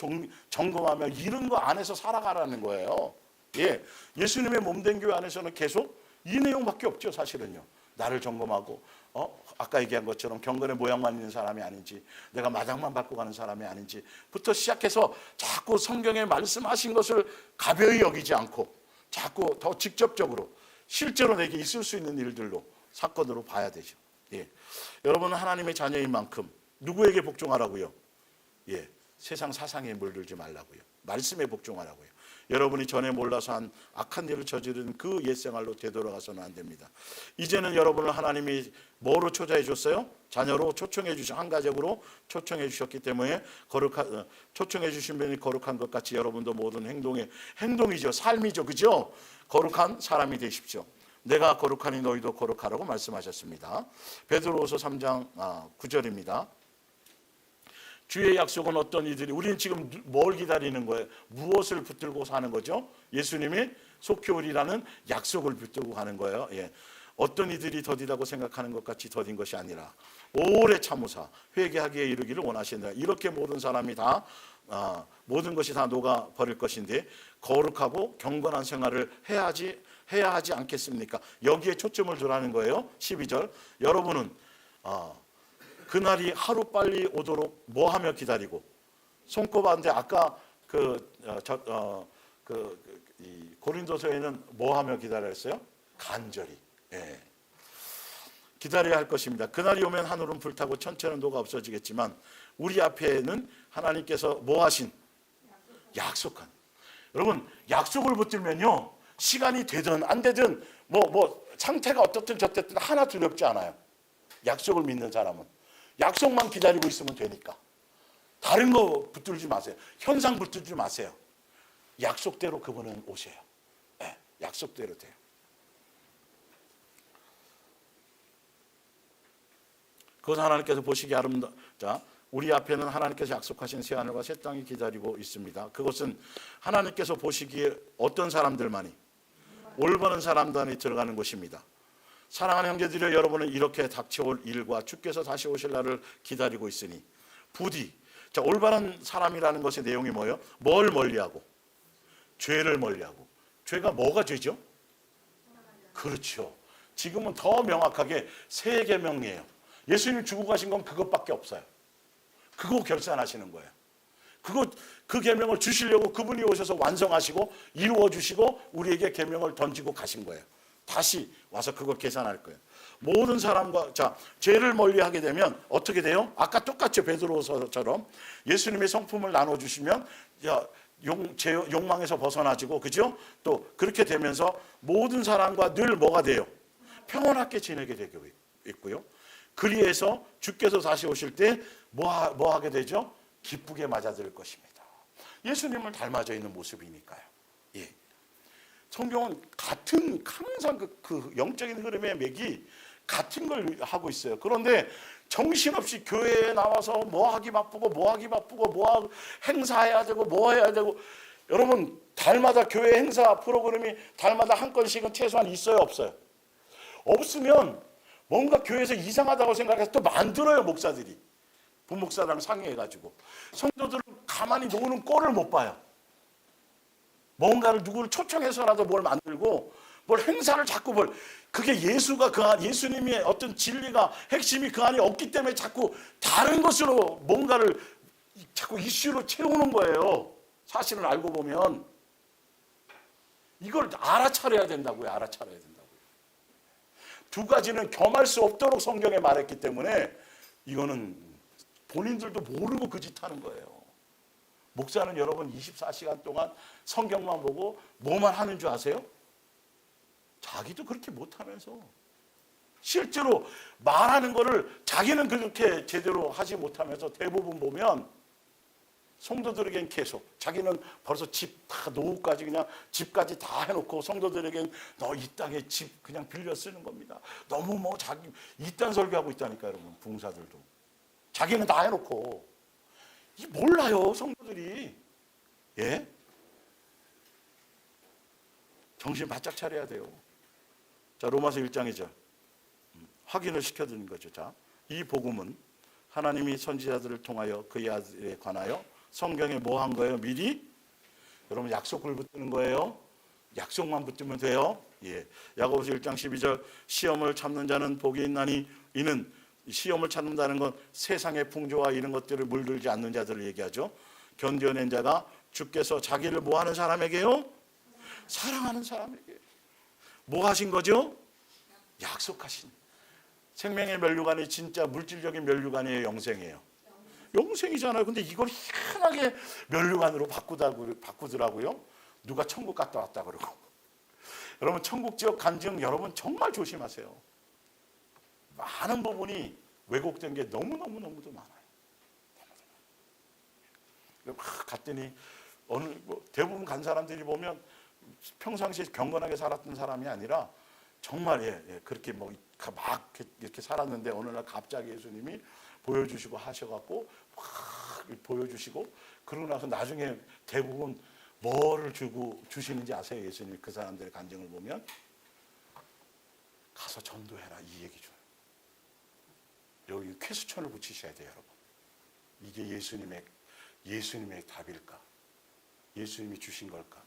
점검하며 이런 거 안에서 살아가라는 거예요. 예, 예수님의 몸된 교회 안에서는 계속 이 내용밖에 없죠. 사실은요. 나를 점검하고 아까 얘기한 것처럼 경건의 모양만 있는 사람이 아닌지, 내가 마당만 밟고 가는 사람이 아닌지부터 시작해서 자꾸 성경에 말씀하신 것을 가벼이 여기지 않고 자꾸 더 직접적으로 실제로 내게 있을 수 있는 일들로, 사건으로 봐야 되죠. 예. 여러분은 하나님의 자녀인 만큼 누구에게 복종하라고요? 예, 세상 사상에 물들지 말라고요. 말씀에 복종하라고요. 여러분이 전에 몰라서 한 악한 일을 저지른 그 옛생활로 되돌아가서는 안 됩니다. 이제는 여러분을 하나님이 뭐로 초자해 줬어요? 자녀로 초청해 주신, 한 가족으로 초청해 주셨기 때문에 초청해 주신 분이 거룩한 것 같이 여러분도 모든 행동이죠, 삶이죠, 그죠? 거룩한 사람이 되십시오. 내가 거룩하니 너희도 거룩하라고 말씀하셨습니다. 베드로후서 3장 9절입니다. 주의 약속은 어떤 이들이, 우리는 지금 뭘 기다리는 거예요? 무엇을 붙들고 사는 거죠? 예수님이 속히 오리라는 약속을 붙들고 가는 거예요. 예. 어떤 이들이 더디다고 생각하는 것 같이 더딘 것이 아니라 오래 참으사 회개하기에 이르기를 원하신다. 이렇게 모든 사람이 다 모든 것이 다 녹아 버릴 것인데 거룩하고 경건한 생활을 해야 하지 않겠습니까? 여기에 초점을 두라는 거예요. 12절. 여러분은 그날이 하루빨리 오도록 뭐하며 기다리고, 손꼽았는데 아까 이 고린도서에는 뭐하며 기다렸어요? 간절히. 예. 기다려야 할 것입니다. 그날이 오면 하늘은 불타고 천체는 녹아 없어지겠지만 우리 앞에는 하나님께서 뭐 하신? 약속한. 여러분, 약속을 붙들면요, 시간이 되든 안 되든 뭐 상태가 어떻든 저쨌든 하나 두렵지 않아요. 약속을 믿는 사람은 약속만 기다리고 있으면 되니까. 다른 거 붙들지 마세요. 현상 붙들지 마세요. 약속대로 그분은 오세요. 네, 약속대로 돼요. 그것은 하나님께서 보시기에 아름답다. 우리 앞에는 하나님께서 약속하신 새 하늘과 새 땅이 기다리고 있습니다. 그것은 하나님께서 보시기에 어떤 사람들만이, 올바른 사람들만이 들어가는 곳입니다. 사랑하는 형제들이여, 여러분은 이렇게 닥쳐올 일과 주께서 다시 오실 날을 기다리고 있으니 부디, 자, 올바른 사람이라는 것의 내용이 뭐예요? 뭘 멀리하고? 죄를 멀리하고. 죄가 뭐가 죄죠? 그렇죠. 지금은 더 명확하게 세 계명이에요. 예수님 주고 가신 건 그것밖에 없어요. 그거 결산하시는 거예요. 그 계명을 주시려고 그분이 오셔서 완성하시고 이루어 주시고 우리에게 계명을 던지고 가신 거예요. 다시 와서 그걸 계산할 거예요. 모든 사람과, 자, 죄를 멀리하게 되면 어떻게 돼요? 아까 똑같죠. 베드로서처럼 예수님의 성품을 나눠주시면 욕망에서 벗어나지고, 그죠? 또 그렇게 되면서 모든 사람과 늘 뭐가 돼요? 평온하게 지내게 되고 있고요. 그리해서 주께서 다시 오실 때 뭐 하게 되죠? 기쁘게 맞아들일 것입니다. 예수님을 닮아져 있는 모습이니까요. 예. 성경은 항상 그 영적인 흐름의 맥이 같은 걸 하고 있어요. 그런데 정신없이 교회에 나와서 뭐 하기 바쁘고 행사해야 되고 뭐 해야 되고, 여러분, 달마다 교회 행사 프로그램이 달마다 한 건씩은 최소한 있어요, 없어요? 없으면 뭔가 교회에서 이상하다고 생각해서 또 만들어요, 목사들이. 부목사랑 상의해가지고. 성도들은 가만히 노는 꼴을 못 봐요. 뭔가를 누구를 초청해서라도 뭘 만들고 뭘 행사를 자꾸 그게 예수가 예수님의 어떤 진리가 핵심이 그 안에 없기 때문에 자꾸 다른 것으로 뭔가를 자꾸 이슈로 채우는 거예요. 사실은 알고 보면 이걸 알아차려야 된다고요. 알아차려야 된다고요. 두 가지는 겸할 수 없도록 성경에 말했기 때문에 이거는 본인들도 모르고 그 짓 하는 거예요. 목사는 여러분 24시간 동안 성경만 보고 뭐만 하는 줄 아세요? 자기도 그렇게 못하면서 실제로 말하는 거를 자기는 그렇게 제대로 하지 못하면서 대부분 보면 성도들에겐 계속 자기는 벌써 집 다 노후까지 그냥 집까지 다 해놓고 성도들에겐 너 이 땅에 집 그냥 빌려 쓰는 겁니다. 너무 뭐 자기 이딴 설교하고 있다니까 여러분. 부흥사들도 자기는 다 해놓고 이 몰라요 성도들이. 예? 정신 바짝 차려야 돼요. 자, 로마서 1장이죠. 확인을 시켜드리는 거죠. 자, 이 복음은 하나님이 선지자들을 통하여 그의 아들에 관하여 성경에 뭐 한 거예요? 미리? 여러분 약속을 붙드는 거예요. 약속만 붙들면 돼요. 예. 야고보서 1장 12절 시험을 참는 자는 복이 있나니 이는 시험을 참는다는 건 세상의 풍조와 이런 것들을 물들지 않는 자들을 얘기하죠. 견뎌낸 자가 주께서 자기를 뭐 하는 사람에게요? 사랑하는 사람에게. 뭐 하신 거죠? 약속하신. 생명의 면류관이 진짜 물질적인 면류관이에요? 영생이에요? 영생이잖아요. 근데 이걸 희한하게 면류관으로 바꾸더라고요. 누가 천국 갔다 왔다 그러고. 여러분 천국 지역 간증 여러분 정말 조심하세요. 많은 부분이 왜곡된 게 너무너무너무도 많아요. 막 갔더니 대부분 간 사람들이 보면 평상시에 경건하게 살았던 사람이 아니라 정말 그렇게 막 이렇게 살았는데 어느 날 갑자기 예수님이 보여주시고 하셔갖고 막 보여주시고 그러고 나서 나중에 대부분 뭐를 주시는지 아세요? 예수님이 그 사람들의 간증을 보면 가서 전도해라 이 얘기 줘요. 여기 쾌수천을 붙이셔야 돼요, 여러분. 이게 예수님의 답일까? 예수님이 주신 걸까?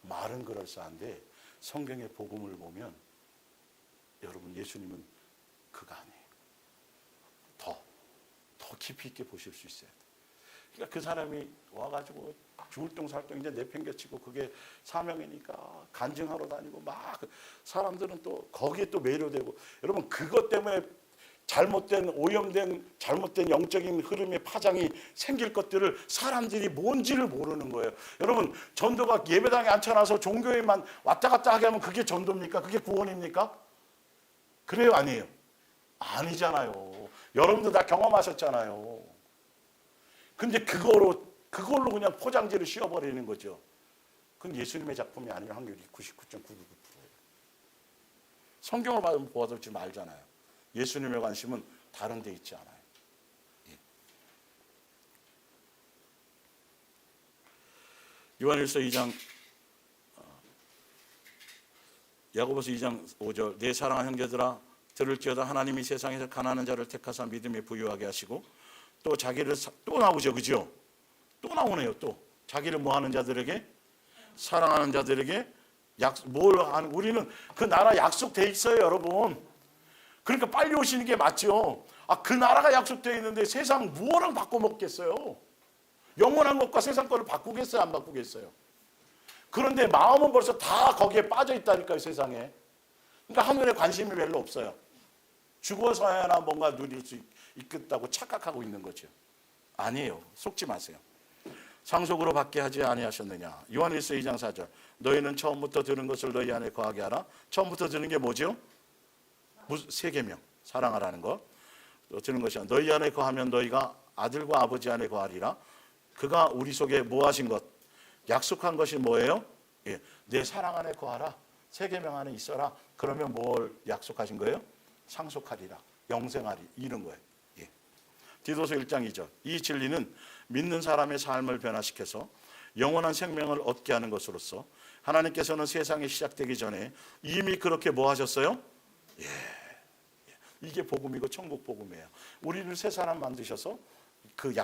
말은 그럴싸한데 성경의 복음을 보면 여러분 예수님은 그가 아니에요. 더 깊이 있게 보실 수 있어야 돼요. 그러니까 그 사람이 와가지고 죽을 똥살똥 이제 내팽개치고 그게 사명이니까 간증하러 다니고 막 사람들은 또 거기에 또 매료되고 여러분 그것 때문에 잘못된 영적인 흐름의 파장이 생길 것들을 사람들이 뭔지를 모르는 거예요. 여러분 전도가 예배당에 앉혀놔서 종교에만 왔다 갔다 하게 하면 그게 전도입니까? 그게 구원입니까? 그래요? 아니에요? 아니잖아요. 여러분도 다 경험하셨잖아요. 근데 그걸로 그냥 포장지를 씌워버리는 거죠. 그건 예수님의 작품이 아닐 확률이 99.999%예요. 성경을 보아두지 말잖아요. 예수님의 관심은 다른 데 있지 않아요. 예. 요한일서 2장 야고보서 2장 5절 내 사랑하는 형제들아 들을지어다 하나님이 세상에서 가난한 자를 택하사 믿음에 부유하게 하시고 또 자기를 또 나오죠. 그죠? 또 나오네요. 또 자기를 뭐 하는 자들에게 사랑하는 자들에게 우리는 그 나라 약속돼 있어요, 여러분. 그러니까 빨리 오시는 게 맞죠. 그 나라가 약속되어 있는데 세상 무엇랑 바꿔 먹겠어요? 영원한 것과 세상 거를 바꾸겠어요? 안 바꾸겠어요? 그런데 마음은 벌써 다 거기에 빠져 있다니까요, 세상에. 그러니까 하늘에 관심이 별로 없어요. 죽어서야나 뭔가 누릴 수 있겠다고 착각하고 있는 거죠. 아니에요. 속지 마세요. 상속으로 받게 하지 아니하셨느냐. 요한일서 2장 4절 너희는 처음부터 들은 것을 너희 안에 거하게 하라. 처음부터 들은 게 뭐죠? 세계명 사랑하라는 것. 또 들은 것이야. 너희 안에 거하면 너희가 아들과 아버지 안에 거하리라. 그가 우리 속에 뭐 하신 것? 약속한 것이 뭐예요? 예, 내 사랑 안에 거하라. 세계명 안에 있어라. 그러면 뭘 약속하신 거예요? 상속하리라. 영생하리. 이런 거예요. 예. 디도서 1장 2절 이 진리는 믿는 사람의 삶을 변화시켜서 영원한 생명을 얻게 하는 것으로서 하나님께서는 세상이 시작되기 전에 이미 그렇게 뭐 하셨어요? 예. 이게 복음이고 천국 복음이에요. 우리를 새 사람 만드셔서 그게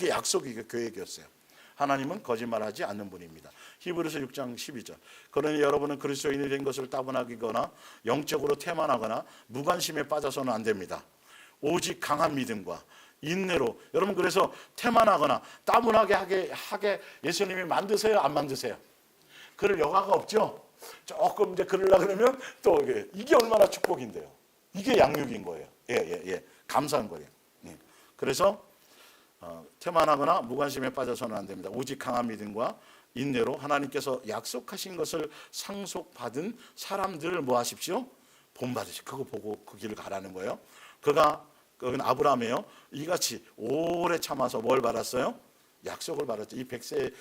약속이고 계획이었어요. 하나님은 거짓말하지 않는 분입니다. 히브리서 6장 12절. 그러니 여러분은 그리스도인이 된 것을 따분하거나 영적으로 태만하거나 무관심에 빠져서는 안 됩니다. 오직 강한 믿음과 인내로. 여러분, 그래서 태만하거나 따분하게 하게 예수님이 만드세요, 안 만드세요? 그럴 여가가 없죠. 조금 이제 그러려 그러면 또 이게 얼마나 축복인데요. 이게 양육인 거예요. 감사한 거예요. 그래서 태만하거나 무관심에 빠져서는 안 됩니다. 오직 강한 믿음과 인내로 하나님께서 약속하신 것을 상속받은 사람들을 뭐 하십시오? 본받으시. 그거 보고 그 길을 가라는 거예요. 그건 아브라함이에요. 이같이 오래 참아서 뭘 받았어요? 약속을 받았죠. 이 100세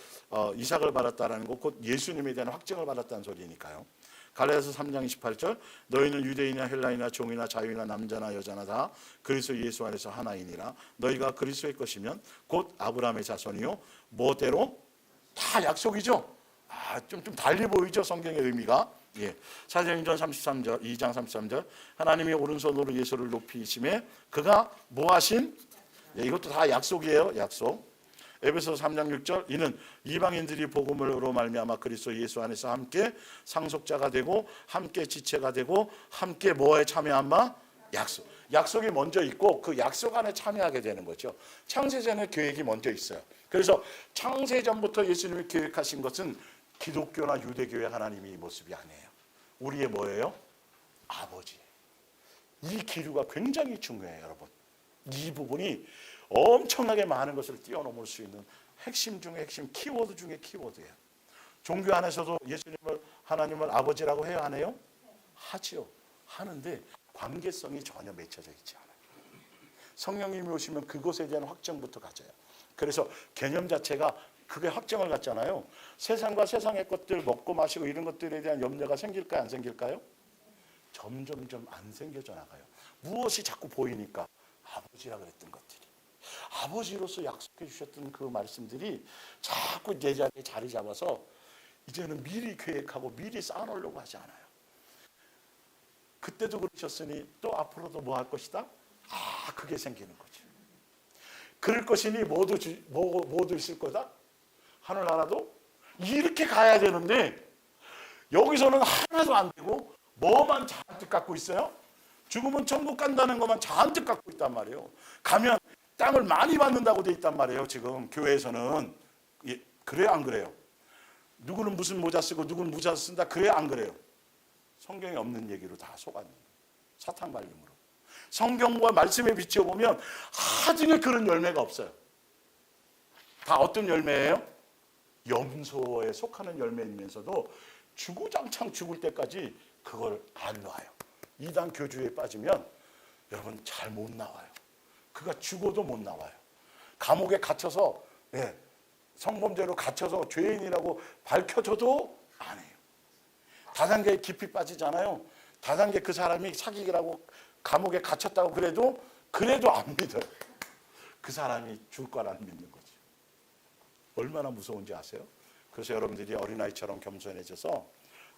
이삭을 받았다라는 거 곧 예수님에 대한 확증을 받았다는 소리니까요. 갈라디아서 3장 28절. 너희는 유대인이나 헬라인이나 종이나 자유이나 남자나 여자나 다 그리스도 예수 안에서 하나이니라. 너희가 그리스도의 것이면 곧 아브라함의 자손이요 뭐대로 다 약속이죠. 좀 달리 보이죠, 성경의 의미가. 사도행전 33절 2장 33절. 하나님이 오른손으로 예수를 높이심에 그가 뭐하신? 이것도 다 약속이에요. 약속. 에베소서 3장 6절. 이는 이방인들이 복음으로 말미암아 그리스도 예수 안에서 함께 상속자가 되고 함께 지체가 되고 함께 뭐에 참여한 바? 약속. 약속이 먼저 있고 그 약속 안에 참여하게 되는 거죠. 창세전에 계획이 먼저 있어요. 그래서 창세전부터 예수님이 계획하신 것은 기독교나 유대교의 하나님이 이 모습이 아니에요. 우리의 뭐예요? 아버지. 이 기류가 굉장히 중요해요, 여러분. 이 부분이 엄청나게 많은 것을 뛰어넘을 수 있는 핵심 중에 핵심, 키워드 중에 키워드예요. 종교 안에서도 예수님을, 하나님을 아버지라고 해야 하네요? 하지요. 하는데 관계성이 전혀 맺혀져 있지 않아요. 성령님이 오시면 그것에 대한 확정부터 가져요. 그래서 개념 자체가 그게 확정을 갖잖아요. 세상과 세상의 것들 먹고 마시고 이런 것들에 대한 염려가 생길까요? 안 생길까요? 점점점 안 생겨져 나가요. 무엇이 자꾸 보이니까 아버지라 그랬던 것들이, 아버지로서 약속해 주셨던 그 말씀들이 자꾸 내 자리에 자리 잡아서 이제는 미리 계획하고 미리 쌓아놓으려고 하지 않아요. 그때도 그러셨으니 또 앞으로도 뭐 할 것이다? 그게 생기는 거죠. 그럴 것이니 모두 있을 거다? 하늘나라도? 이렇게 가야 되는데 여기서는 하나도 안 되고 뭐만 잔뜩 갖고 있어요? 죽으면 천국 간다는 것만 잔뜩 갖고 있단 말이에요. 가면 땅을 많이 받는다고 돼 있단 말이에요. 지금 교회에서는. 그래요, 안 그래요? 누구는 무슨 모자 쓰고 누구는 모자 쓴다. 그래요, 안 그래요? 성경에 없는 얘기로 다 속아는 거예요. 사탕 발림으로. 성경과 말씀에 비춰보면 하등에 그런 열매가 없어요. 다 어떤 열매예요? 염소에 속하는 열매이면서도 주구장창 죽을 때까지 그걸 안 놔요. 이단 교주에 빠지면 여러분 잘 못 나와요. 그가 죽어도 못 나와요. 감옥에 갇혀서 성범죄로 갇혀서 죄인이라고 밝혀져도 안 해요. 다단계에 깊이 빠지잖아요. 다단계 그 사람이 사기라고 감옥에 갇혔다고 그래도 안 믿어요. 그 사람이 죽을 거라는 믿는 거죠. 얼마나 무서운지 아세요? 그래서 여러분들이 어린아이처럼 겸손해져서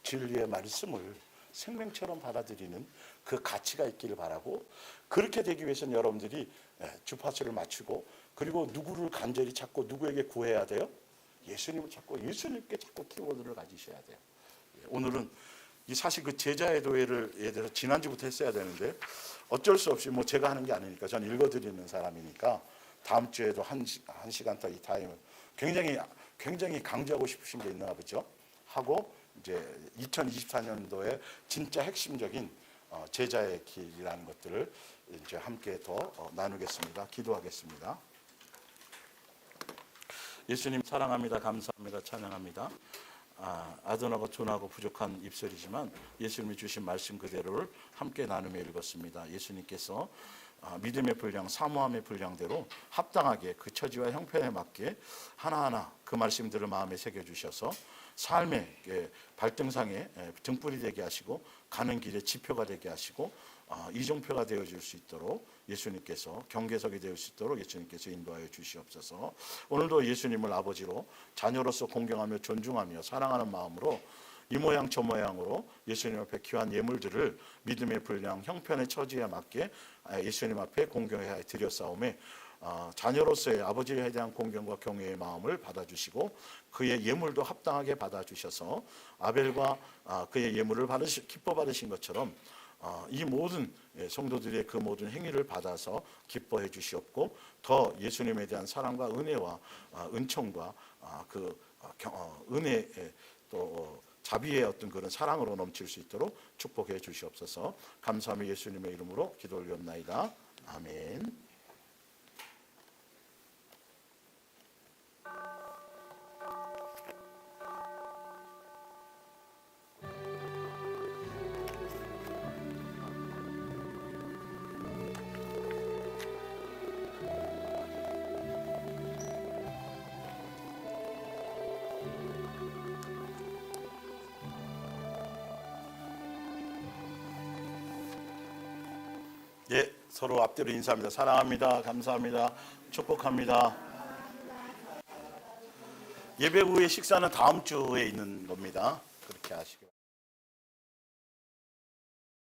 진리의 말씀을 생명처럼 받아들이는 그 가치가 있기를 바라고, 그렇게 되기 위해서는 여러분들이 주파수를 맞추고, 그리고 누구를 간절히 찾고 누구에게 구해야 돼요? 예수님을 찾고 예수님께 찾고 키워드를 가지셔야 돼요. 오늘은 사실 그 제자의 도회를 예를 들어 지난주부터 했어야 되는데 어쩔 수 없이 제가 하는 게 아니니까 저는 읽어드리는 사람이니까 다음 주에도 한 시간 더 이 타임을 굉장히 강조하고 싶으신 게 있나 보죠. 하고 이제 2024년도에 진짜 핵심적인 제자의 길이라는 것들을 이제 함께 더 나누겠습니다. 기도하겠습니다. 예수님 사랑합니다. 감사합니다. 찬양합니다. 아둔하고 둔하고 부족한 입술이지만 예수님이 주신 말씀 그대로를 함께 나누며 읽었습니다. 예수님께서 믿음의 분량, 사모함의 분량대로 합당하게 그 처지와 형편에 맞게 하나하나 그 말씀들을 마음에 새겨주셔서 삶의 발등상에 등불이 되게 하시고 가는 길에 지표가 되게 하시고 이정표가 되어줄 수 있도록 예수님께서 경계석이 되어 수 있도록 예수님께서 인도하여 주시옵소서. 오늘도 예수님을 아버지로 자녀로서 공경하며 존중하며 사랑하는 마음으로 이 모양 저 모양으로 예수님 앞에 귀한 예물들을 믿음의 분량 형편의 처지에 맞게 예수님 앞에 공경해 드렸사오매 자녀로서의 아버지에 대한 공경과 경외의 마음을 받아주시고 그의 예물도 합당하게 받아주셔서 아벨과 그의 예물을 기뻐 받으신 것처럼 이 모든 성도들의 그 모든 행위를 받아서 기뻐해 주시옵고 더 예수님에 대한 사랑과 은혜와 은총과 은혜 또 자비의 어떤 그런 사랑으로 넘칠 수 있도록 축복해 주시옵소서. 감사하며 예수님의 이름으로 기도 올리옵나이다. 아멘. 예, 서로 앞뒤로 인사합니다. 사랑합니다. 감사합니다. 축복합니다. 예배 후에 식사는 다음 주에 있는 겁니다. 그렇게 하시기 바랍니다.